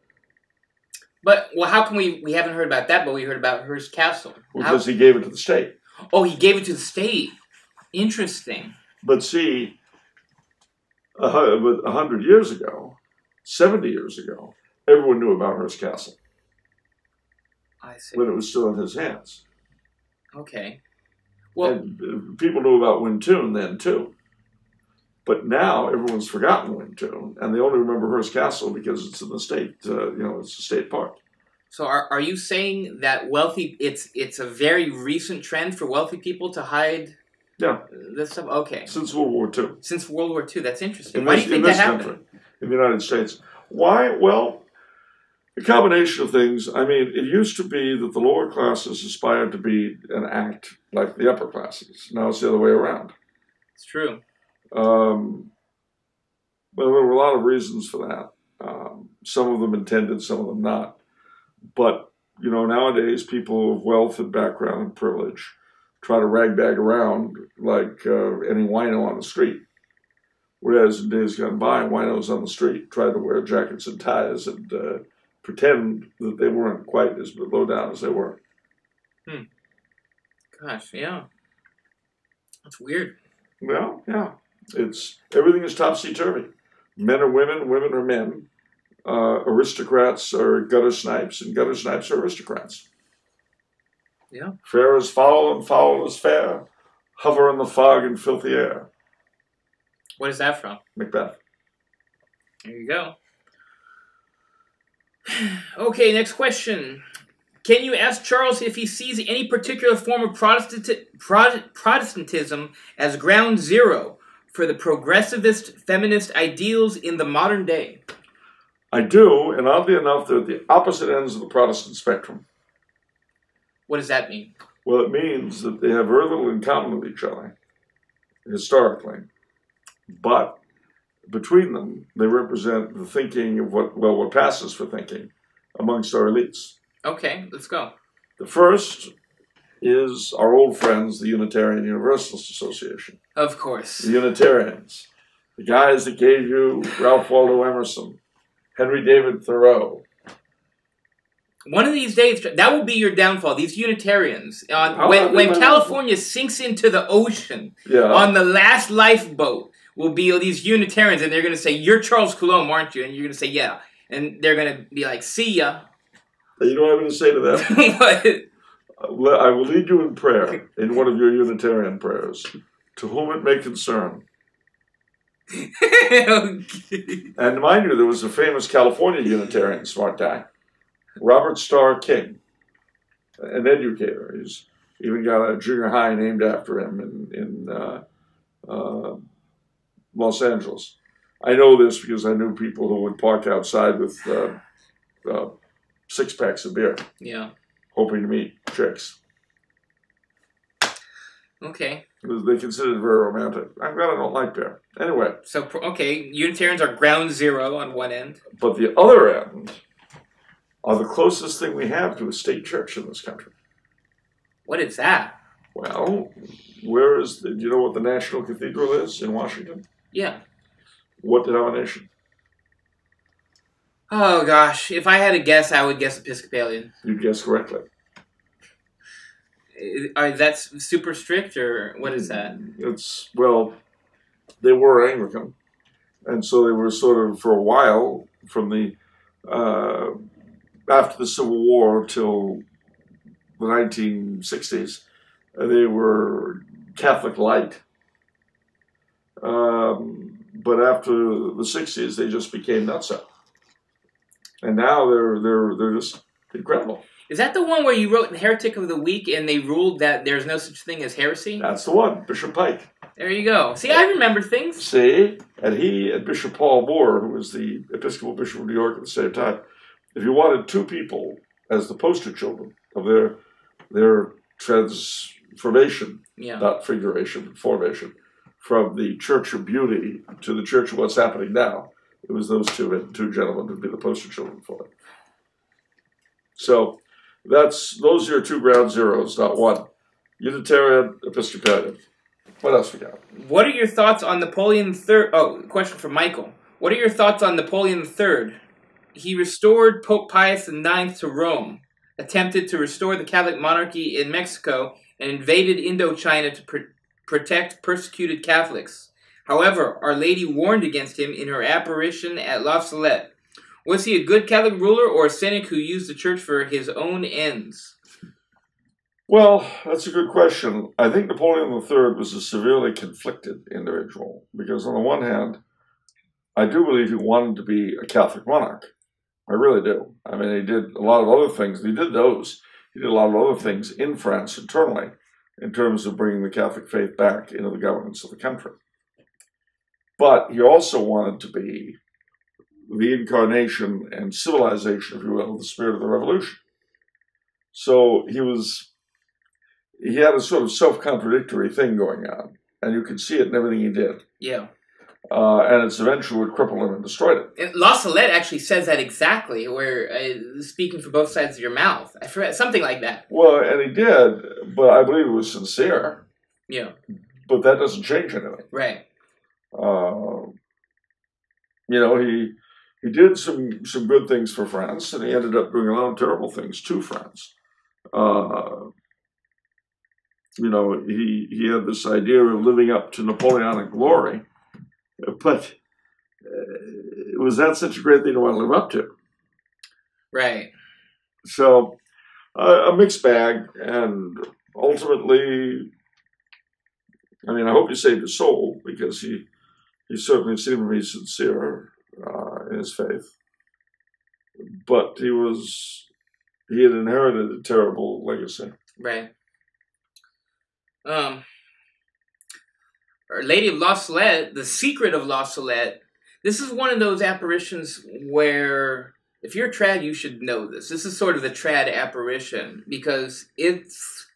But, how come we haven't heard about that, but we heard about Hearst Castle? Because he gave it to the state. Oh, he gave it to the state. Interesting. But see, 100 years ago, 70 years ago, everyone knew about Hearst Castle. I see. When it was still in his hands. Okay. Well, and people knew about Wintoun then, too. But now everyone's forgotten Wintoun, and they only remember Hearst Castle because it's in the state. It's a state park. So are you saying that it's a very recent trend for wealthy people to hide? Yeah. This stuff. Okay. Since World War II. Since World War II, that's interesting. Why do you think that happened? in the United States. Why? Well, a combination of things. I mean, it used to be that the lower classes aspired to be and act like the upper classes. Now it's the other way around. It's true. Well, there were a lot of reasons for that. Some of them intended, some of them not. But, you know, nowadays people of wealth and background and privilege try to ragbag around like any wino on the street. Whereas in days gone by, winos on the street tried to wear jackets and ties and pretend that they weren't quite as low down as they were. Gosh, yeah. That's weird. Well, yeah. Everything is topsy-turvy. Men are women, women are men. Aristocrats are gutter snipes, and gutter snipes are aristocrats. Yeah. Fair is foul, and foul is fair. Hover in the fog and filthy air. What is that from? Macbeth. There you go. Okay, next question. Can you ask Charles if he sees any particular form of Protestantism as ground zero for the progressivist feminist ideals in the modern day? I do, and oddly enough, they're at the opposite ends of the Protestant spectrum. What does that mean? Well, it means that they have very little in common with each other, historically. But between them, they represent the thinking of what passes for thinking amongst our elites. Okay, let's go. The first is our old friends, the Unitarian Universalist Association. Of course. The Unitarians. The guys that gave you Ralph Waldo Emerson, Henry David Thoreau. One of these days, that will be your downfall. These Unitarians, when California sinks into the ocean, on the last lifeboat, will be these Unitarians, and they're going to say, "You're Charles Coulombe, aren't you?" And you're going to say, "Yeah." And they're going to be like, "See ya." You know what I'm going to say to them? What? I will lead you in prayer, in one of your Unitarian prayers, to whom it may concern. Okay. And mind you, there was a famous California Unitarian smart guy, Robert Starr King, an educator. He's even got a junior high named after him in Los Angeles. I know this because I knew people who would park outside with 6 packs of beer. Yeah. Hoping to meet chicks. Okay. They consider it very romantic. I'm glad I don't like beer. Anyway. So, okay, Unitarians are ground zero on one end. But the other end are the closest thing we have to a state church in this country. What is that? Well, do you know what the National Cathedral is in Washington? Yeah. What denomination? Oh, gosh. If I had to guess, I would guess Episcopalian. You'd guess correctly. That's super strict, or what is that? They were Anglican. And so they were sort of, for a while, from the, after the Civil War till the 1960s, they were Catholic light. But after the 60s, they just became nutso. And now they're just incredible. Is that the one where you wrote the Heretic of the Week and they ruled that there's no such thing as heresy? That's the one, Bishop Pike. There you go. See, I remember things. See? And he and Bishop Paul Moore, who was the Episcopal Bishop of New York at the same time, if you wanted 2 people as the poster children of their transformation, not figuration, but formation, from the Church of Beauty to the Church of what's happening now, it was those two gentlemen who'd be the poster children for it. So those are your 2 ground zeros, not one. Unitarian, Episcopalian. What else we got? What are your thoughts on Napoleon III? Oh, question from Michael. What are your thoughts on Napoleon III? He restored Pope Pius IX to Rome, attempted to restore the Catholic monarchy in Mexico, and invaded Indochina to protect persecuted Catholics. However, Our Lady warned against him in her apparition at La Salette. Was he a good Catholic ruler or a cynic who used the church for his own ends? Well, that's a good question. I think Napoleon III was a severely conflicted individual because on the one hand, I do believe he wanted to be a Catholic monarch. I really do. I mean, he did a lot of other things. He did those. He did a lot of other things in France internally in terms of bringing the Catholic faith back into the governance of the country. But he also wanted to be the incarnation and civilization, if you will, of the spirit of the revolution. So he had a sort of self-contradictory thing going on, and you could see it in everything he did. Yeah. And its eventually would cripple him and destroy it. And La Salette actually says that exactly, where speaking for both sides of your mouth. I forget, something like that. Well, and he did, but I believe it was sincere. Yeah. But that doesn't change anything. Right. He did some good things for France, and he ended up doing a lot of terrible things to France. He had this idea of living up to Napoleonic glory, but was that such a great thing to want to live up to? Right. So, a mixed bag, and ultimately, I mean, I hope he saved his soul, because he certainly seemed to be sincere in his faith. But he had inherited a terrible legacy. Right. Our Lady of La Salette, The Secret of La Salette, this is one of those apparitions where, if you're a trad, you should know this. This is sort of the trad apparition, because it's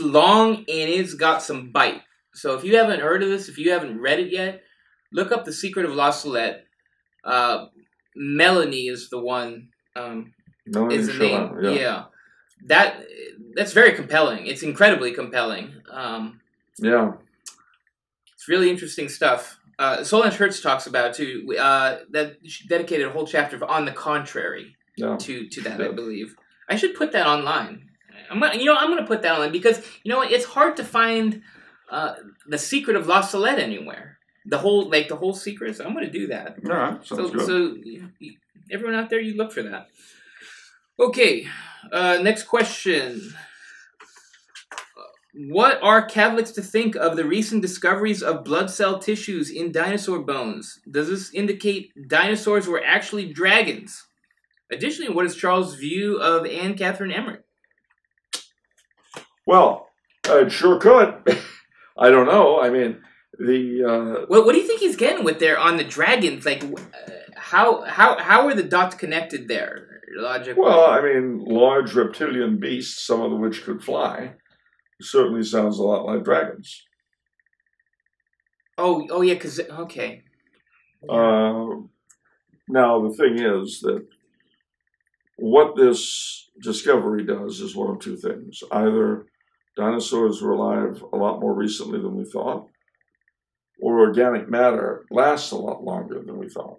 long and it's got some bite. So if you haven't heard of this, if you haven't read it yet, look up The Secret of La Salette. Melanie is the one. Melanie is the name. Yeah. Yeah. That's very compelling. It's incredibly compelling. Yeah. It's really interesting stuff. Solange Hertz talks about it too. That she dedicated a whole chapter of On the Contrary to that, I believe. I should put that online. I'm gonna put that online, because it's hard to find The Secret of La Salette anywhere. The whole secret. So I'm gonna do that. All right, sounds good. So everyone out there, you look for that. Okay, next question. What are Catholics to think of the recent discoveries of blood cell tissues in dinosaur bones? Does this indicate dinosaurs were actually dragons? Additionally, what is Charles' view of Anne Catherine Emmerich? Well, it sure could. I don't know. I mean, what do you think he's getting with there on the dragons? Like, how are the dots connected there, logically? Well, I mean, large reptilian beasts, some of which could fly, certainly sounds a lot like dragons. Oh yeah, because okay. Now the thing is that what this discovery does is one of two things: either dinosaurs were alive a lot more recently than we thought, or organic matter lasts a lot longer than we thought.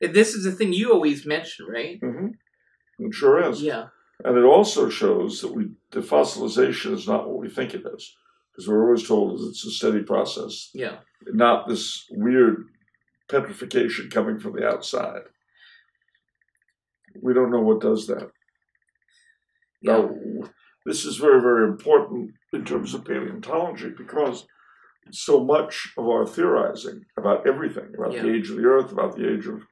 This is the thing you always mention, right? Mm-hmm. It sure is. Yeah. And it also shows that defossilization is not what we think it is, because we're always told it's a steady process. Yeah. Not this weird petrification coming from the outside. We don't know what does that. Yeah. Now, this is very, very important in terms of paleontology, because so much of our theorizing about everything, about the age of the Earth, about the age of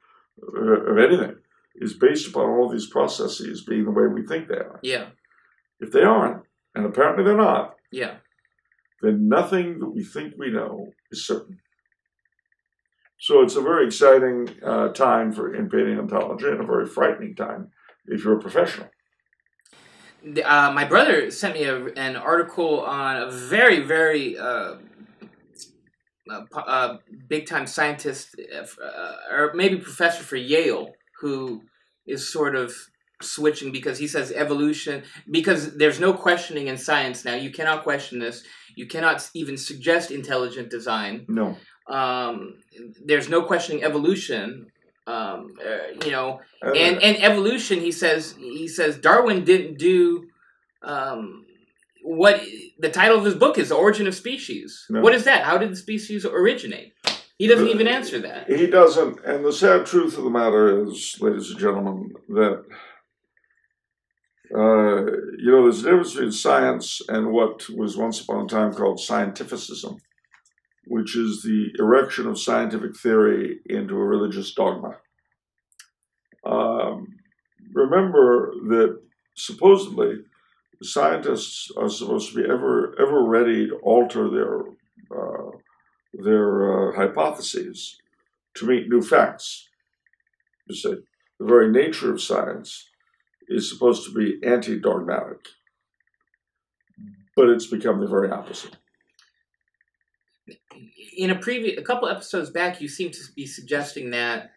anything, is based upon all these processes being the way we think they are. Yeah. If they aren't, and apparently they're not, then nothing that we think we know is certain. So it's a very exciting time in paleontology, and a very frightening time if you're a professional. My brother sent me an article on a very, very big-time scientist, or maybe professor for Yale, who is sort of switching, because he says evolution, because there's no questioning in science now. You cannot question this. You cannot even suggest intelligent design. No. There's no questioning evolution. And evolution, he says Darwin didn't do what the title of his book is, The Origin of Species. No. What is that? How did the species originate? He doesn't even answer that. He doesn't. And the sad truth of the matter is, ladies and gentlemen, that there's a difference between science and what was once upon a time called scientificism, which is the erection of scientific theory into a religious dogma. Remember that supposedly scientists are supposed to be ever ready to alter their hypotheses to meet new facts. You see, the very nature of science is supposed to be anti-dogmatic, but it's become the very opposite. In a couple episodes back, you seem to be suggesting that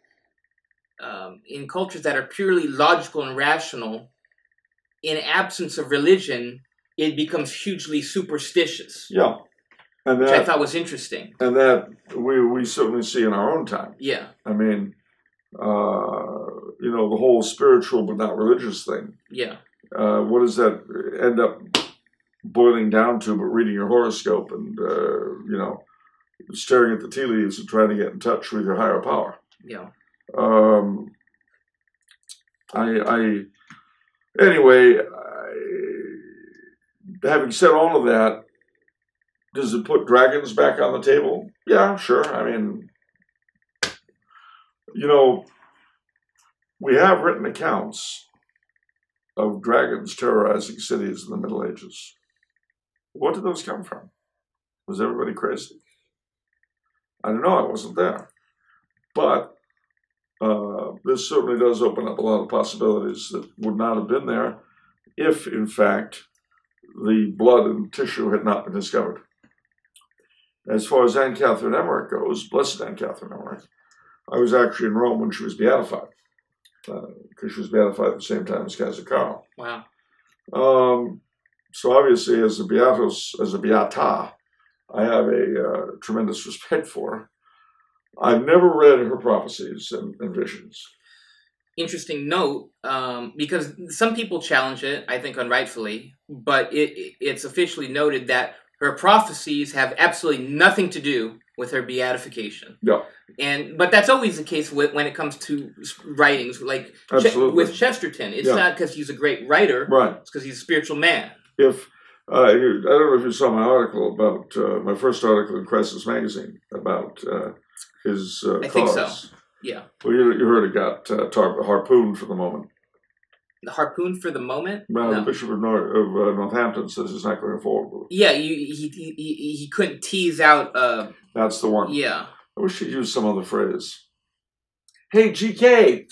in cultures that are purely logical and rational, in absence of religion, it becomes hugely superstitious. Yeah. And that, which I thought was interesting. And that we certainly see in our own time. Yeah. I mean, the whole spiritual but not religious thing. Yeah. What does that end up boiling down to but reading your horoscope and, staring at the tea leaves and trying to get in touch with your higher power? Yeah. Having said all of that, does it put dragons back on the table? Yeah, sure. I mean, we have written accounts of dragons terrorizing cities in the Middle Ages. What did those come from? Was everybody crazy? I don't know. I wasn't there. But this certainly does open up a lot of possibilities that would not have been there if, in fact, the blood and tissue had not been discovered. As far as Anne Catherine Emmerich goes, blessed Anne Catherine Emmerich, I was actually in Rome when she was beatified, because she was beatified at the same time as Kaiser Karl. Wow. So obviously, as a beata, I have a tremendous respect for her. I've never read her prophecies and visions. Interesting note, because some people challenge it, I think unrightfully, but it's officially noted that her prophecies have absolutely nothing to do with her beatification. Yeah. But that's always the case when it comes to writings, like with Chesterton. It's not because he's a great writer, right? It's because he's a spiritual man. I don't know if you saw my article about my first article in Crisis Magazine about his I think so. Yeah. Well, you heard it got harpooned for the moment. The harpoon for the moment? Well, no. The Bishop of Northampton says he's not going forward. Yeah, he couldn't tease out. That's the one. Yeah. I wish he'd use some other phrase. Hey, GK.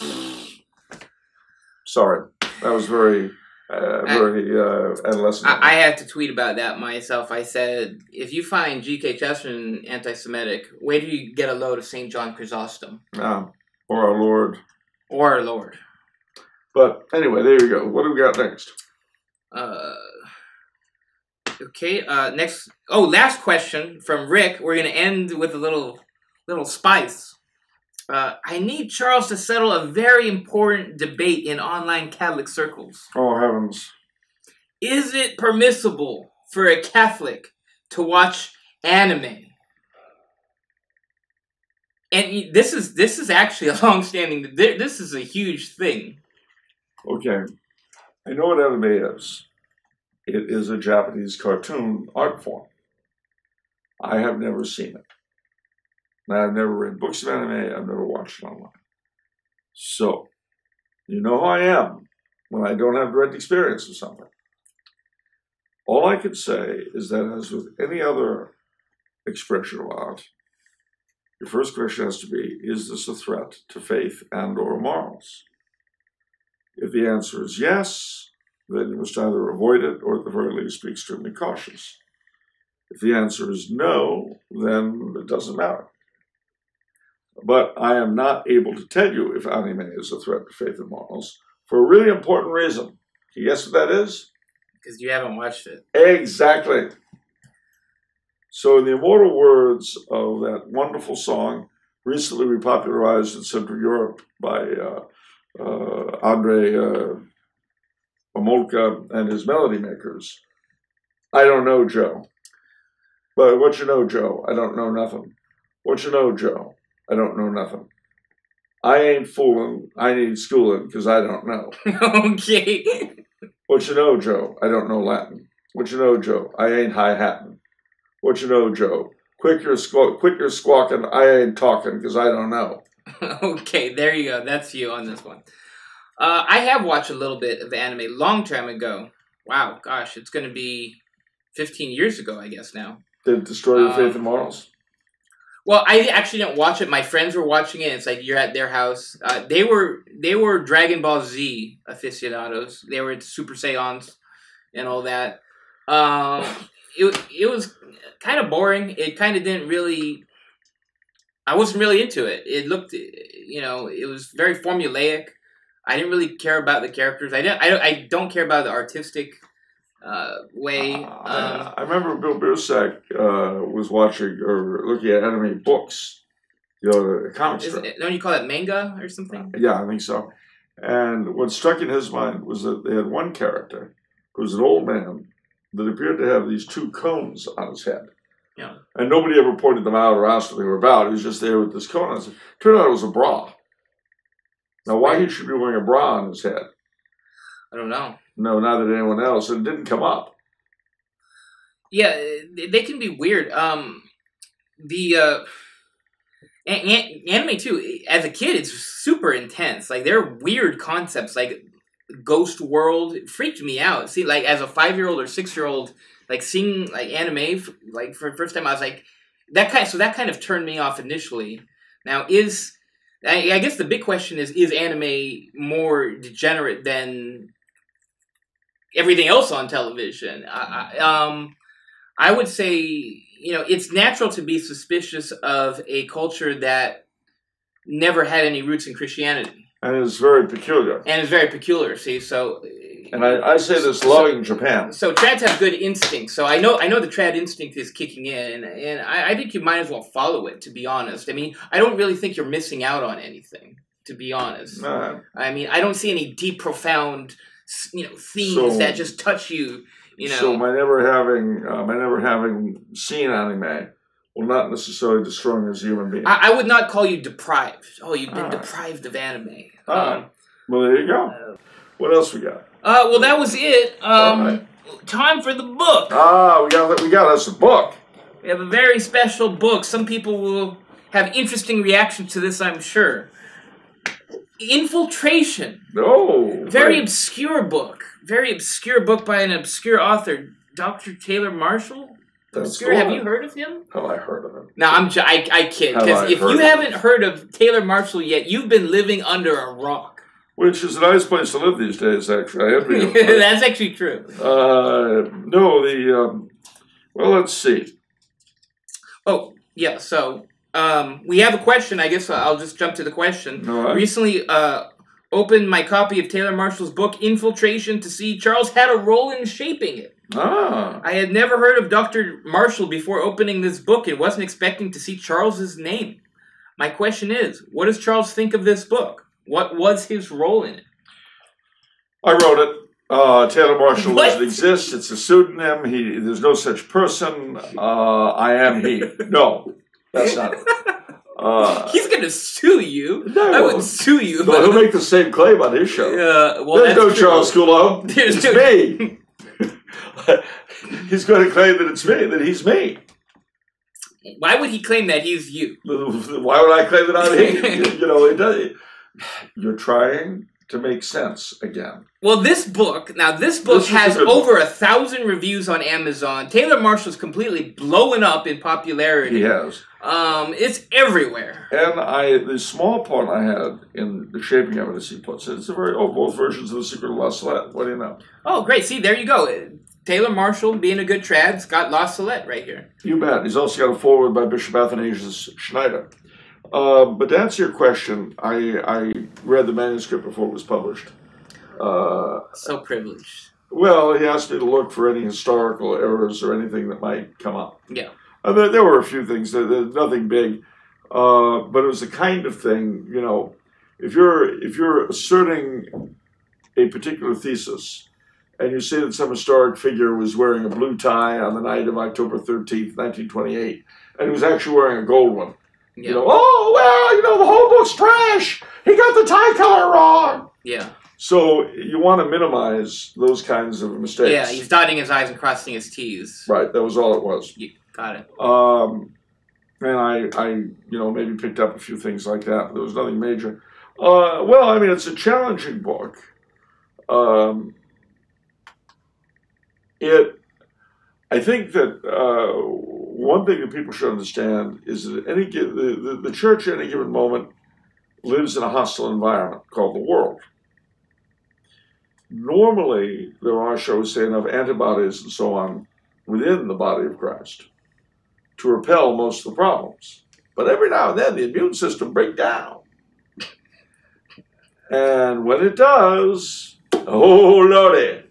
Sorry, that was very adolescent. I had to tweet about that myself. I said, if you find G.K. Chesterton anti-Semitic, wait till you get a load of St. John Chrysostom. Or our Lord. Or our Lord. But anyway, there you go. What do we got next? Okay, next. Oh, last question from Rick. We're going to end with a little spice. I need Charles to settle a very important debate in online Catholic circles. Oh, heavens. Is it permissible for a Catholic to watch anime? And this is actually a long-standing... This is a huge thing. Okay. I know what anime is. It is a Japanese cartoon art form. I have never seen it. I've never read books of anime. I've never watched it online. So, you know who I am when I don't have direct experience with something. All I can say is that, as with any other expression of art, your first question has to be, is this a threat to faith and or morals? If the answer is yes, then you must either avoid it or at the very least be extremely cautious. If the answer is no, then it doesn't matter. But I am not able to tell you if anime is a threat to faith and morals for a really important reason. Can you guess what that is? Because you haven't watched it. Exactly. So in the immortal words of that wonderful song, recently repopularized in Central Europe by Andrei Omolka and his melody makers, I don't know, Joe. But what you know, Joe? I don't know nothing. What you know, Joe? I don't know nothing. I ain't fooling. I need schooling because I don't know. Okay. What you know, Joe? I don't know Latin. What you know, Joe? I ain't high-hatting. What you know, Joe? Quit your squawking. I ain't talking because I don't know. Okay, there you go. That's you on this one. I have watched a little bit of anime long time ago. Wow, gosh, it's going to be 15 years ago, I guess now. Did it destroy your faith and morals? Well, I actually didn't watch it. My friends were watching it. It's like you're at their house. They were Dragon Ball Z aficionados. They were Super Saiyans and all that. It was kind of boring. It kind of didn't really. I wasn't really into it. It looked, it was very formulaic. I didn't really care about the characters. I don't care about the artistic way. I remember Bill Biersack was watching or looking at anime books, the comic strip. Don't you call it manga or something? Yeah, I think so. And what struck in his mind was that they had one character who was an old man that appeared to have these two cones on his head. Yeah. And nobody ever pointed them out or asked what they were about. He was just there with this cone on his head. Turned out it was a bra. Now, why he should be wearing a bra on his head? I don't know. No, neither did anyone else. And it didn't come up. Yeah, they can be weird. The anime too. As a kid, it's super intense. Like they're weird concepts, like Ghost World. It freaked me out. See, like as a 5-year-old or 6-year-old, like seeing like anime, like for the first time, I was like that kind of turned me off initially. Now I guess the big question is anime more degenerate than everything else on television? I would say, it's natural to be suspicious of a culture that never had any roots in Christianity. And it's very peculiar. See, so... And I say this loving Japan. So trads have good instincts. So I know the trad instinct is kicking in, and I think you might as well follow it, to be honest. I mean, I don't really think you're missing out on anything, to be honest. No. I mean, I don't see any deep, profound, themes that just touch you, So my never having seen anime will not necessarily destroy me as a human being. I would not call you deprived. Oh, you've been deprived of anime. Well, there you go. What else we got? Well, that was it. Right. Time for the book. We got us a book. We have a very special book. Some people will have interesting reactions to this, I'm sure. Infiltration. Oh. Very obscure book. Very obscure book by an obscure author, Dr. Taylor Marshall. Obscure. Have you heard of him? Have I heard of him? No, I kid. Because if you haven't heard of Taylor Marshall yet, you've been living under a rock. Which is a nice place to live these days, actually. I envy you. That's actually true. Well, let's see. Oh, yeah, so we have a question. I guess I'll just jump to the question. Right. Recently opened my copy of Taylor Marshall's book, Infiltration, to see Charles had a role in shaping it. I had never heard of Dr. Marshall before opening this book and wasn't expecting to see Charles's name. My question is, what does Charles think of this book? What was his role in it? I wrote it. Taylor Marshall doesn't exist. It's a pseudonym. There's no such person. I am he. No, that's not it. He's going to sue you. No, I wouldn't sue you. No, he'll make the same claim on his show. There's no Charles Coulombe. It's me. He's going to claim that it's me, that he's me. Why would he claim that he's you? Why would I claim that I'm he? It does. You're trying to make sense again. Well, this book has over 1,000 reviews on Amazon. Taylor Marshall's completely blowing up in popularity. He has. It's everywhere. And the small part I had in the shaping of it, as he puts it, it's both versions of The Secret of La Salette. What do you know? Oh, great. See, there you go. Taylor Marshall, being a good trad's got La Salette right here. You bet. He's also got a foreword by Bishop Athanasius Schneider. But to answer your question, I read the manuscript before it was published. So privileged. Well, he asked me to look for any historical errors or anything that might come up. Yeah. There were a few things. There's nothing big. But it was the kind of thing, if you're asserting a particular thesis, and you say that some historic figure was wearing a blue tie on the night of October 13th, 1928, and he was actually wearing a gold one. Yeah. The whole book's trash. He got the tie color wrong. Yeah. So you want to minimize those kinds of mistakes. Yeah, he's dotting his I's and crossing his T's. Right, that was all it was. You got it. And I maybe picked up a few things like that, but there was nothing major. It's a challenging book. I think that one thing that people should understand is that the church at any given moment lives in a hostile environment called the world. Normally, there are, shall we say, enough antibodies and so on within the body of Christ to repel most of the problems. But every now and then, the immune system breaks down. And when it does, oh, Lordy.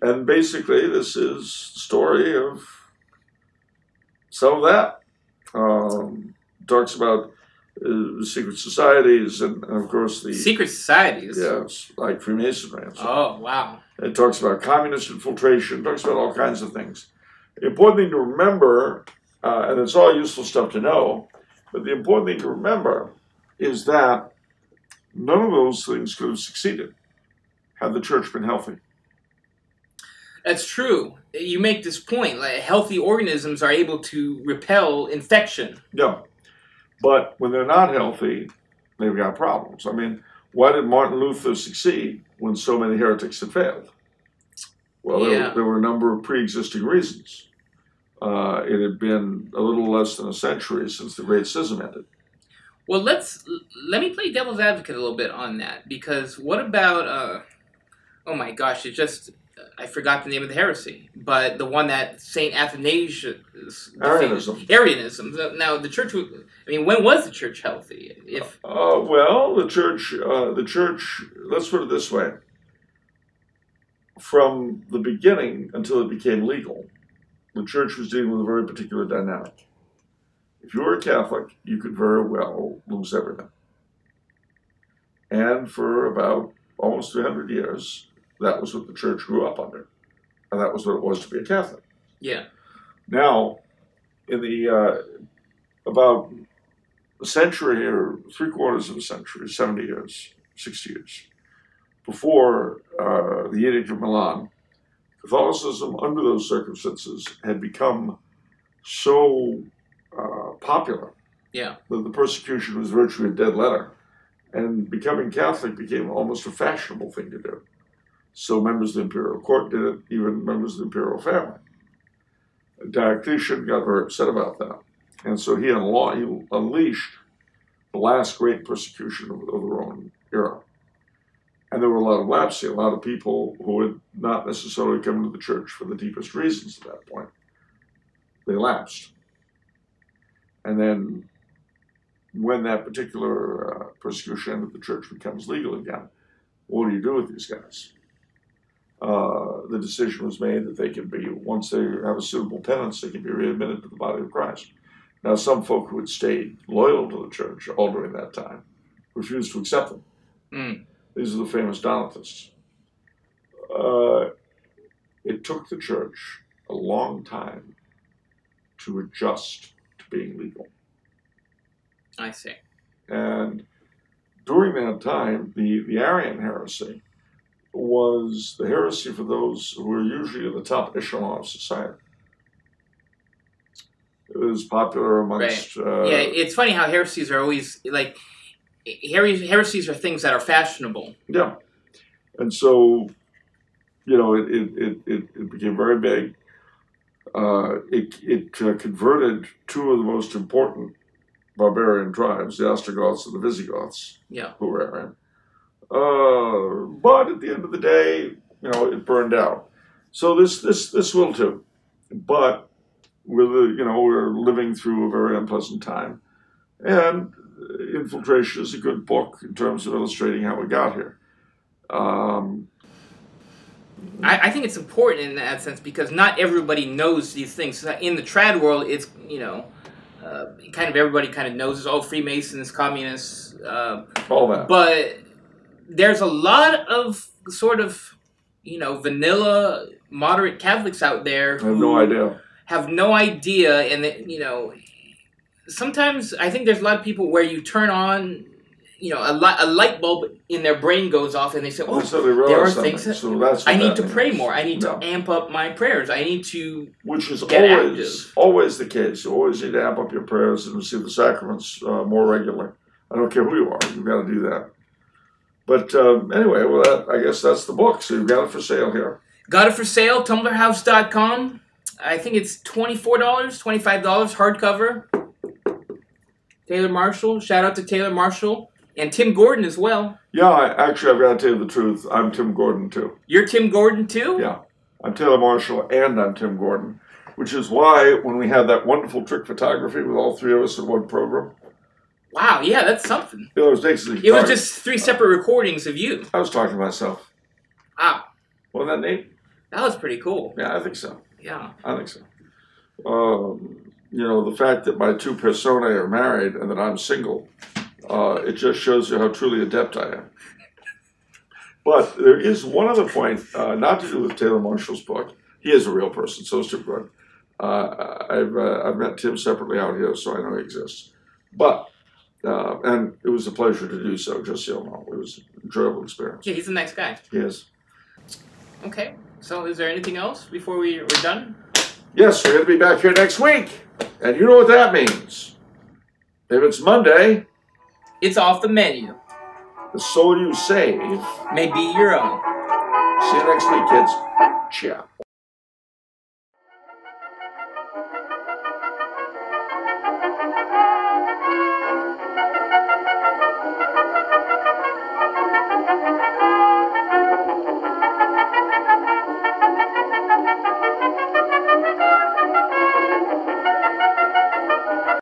And basically, this is the story of some of that. Talks about secret societies and, of course, the... Secret societies? Yes, like Freemasonry and so on. Oh, wow. It talks about communist infiltration. It talks about all kinds of things. The important thing to remember, and it's all useful stuff to know, but the important thing to remember is that none of those things could have succeeded had the church been healthy. That's true. You make this point. Like, healthy organisms are able to repel infection. Yeah. But when they're not healthy, they've got problems. I mean, why did Martin Luther succeed when so many heretics had failed? Well, there were a number of pre-existing reasons. It had been a little less than a century since the Great Schism ended. Well, let me play devil's advocate a little bit on that, because what about, oh my gosh, I forgot the name of the heresy, but the one that St. Athanasius... Arianism. Now, the church, when was the church healthy? Well, the church, let's put it this way. From the beginning until it became legal, the church was dealing with a very particular dynamic. If you were a Catholic, you could very well lose everything. And for about almost 300 years, that was what the church grew up under. And that was what it was to be a Catholic. Yeah. Now, in the about a century or 3/4 of a century, 70 years, 60 years, before the Edict of Milan, Catholicism under those circumstances had become so popular that the persecution was virtually a dead letter. And becoming Catholic became almost a fashionable thing to do. So members of the imperial court did it, even members of the imperial family. Diocletian got very upset about that. And so he unleashed the last great persecution of the Roman era. And there were a lot of lapses, a lot of people who had not necessarily come into the church for the deepest reasons at that point. They lapsed. And then when that particular persecution ended, the church becomes legal again. What do you do with these guys? The decision was made that they can be, once they have a suitable penance, they can be readmitted to the body of Christ. Now, some folk who had stayed loyal to the church all during that time refused to accept them. These are the famous Donatists. It took the church a long time to adjust to being legal. I see. And during that time, the Arian heresy was the heresy for those who were usually in the top echelon of society. It was popular amongst... it's funny how heresies are always, like, heresies are things that are fashionable. Yeah. And so, it became very big. It converted two of the most important barbarian tribes, the Ostrogoths and the Visigoths, who were Arian. But at the end of the day, it burned out. So this will too. But we're living through a very unpleasant time. And Infiltration is a good book in terms of illustrating how we got here. I think it's important in that sense because not everybody knows these things. In the trad world, it's, kind of everybody kind of knows, Freemasons, communists. All that. But there's a lot of sort of, vanilla, moderate Catholics out there who have no idea. And, sometimes I think there's a lot of people where you turn on, a light bulb in their brain goes off and they say, there are things that I need to pray more. I need to amp up my prayers. I need to Which is get always the case. You always need to amp up your prayers and receive the sacraments more regularly. I don't care who you are. You've got to do that. But anyway, I guess that's the book. So you've got it for sale here. Got it for sale, TumblerHouse.com. I think it's $24, $25 hardcover. Taylor Marshall. Shout out to Taylor Marshall. And Tim Gordon as well. Yeah, actually, I've got to tell you the truth. I'm Tim Gordon, too. You're Tim Gordon, too? Yeah. I'm Taylor Marshall, and I'm Tim Gordon. Which is why, when we had that wonderful trick photography with all three of us in one program. Wow, yeah, that's something. It was just 3 separate recordings of you. I was talking to myself. Wow. Wasn't that neat? That was pretty cool. Yeah, I think so. Yeah. I think so. You know, the fact that my 2 personae are married and that I'm single, it just shows you how truly adept I am. But there is one other point, not to do with Taylor Marshall's book. He is a real person, so is Tim Gordon. I've met Tim separately out here, so I know he exists. But, and it was a pleasure to do so, just so you know. It was an enjoyable experience. Yeah, he's a nice guy. He is. Okay, so is there anything else before we're done? Yes, we're going to be back here next week. And you know what that means. If it's Monday, it's off the menu. The soul you save may be your own. See you next week, kids. Ciao.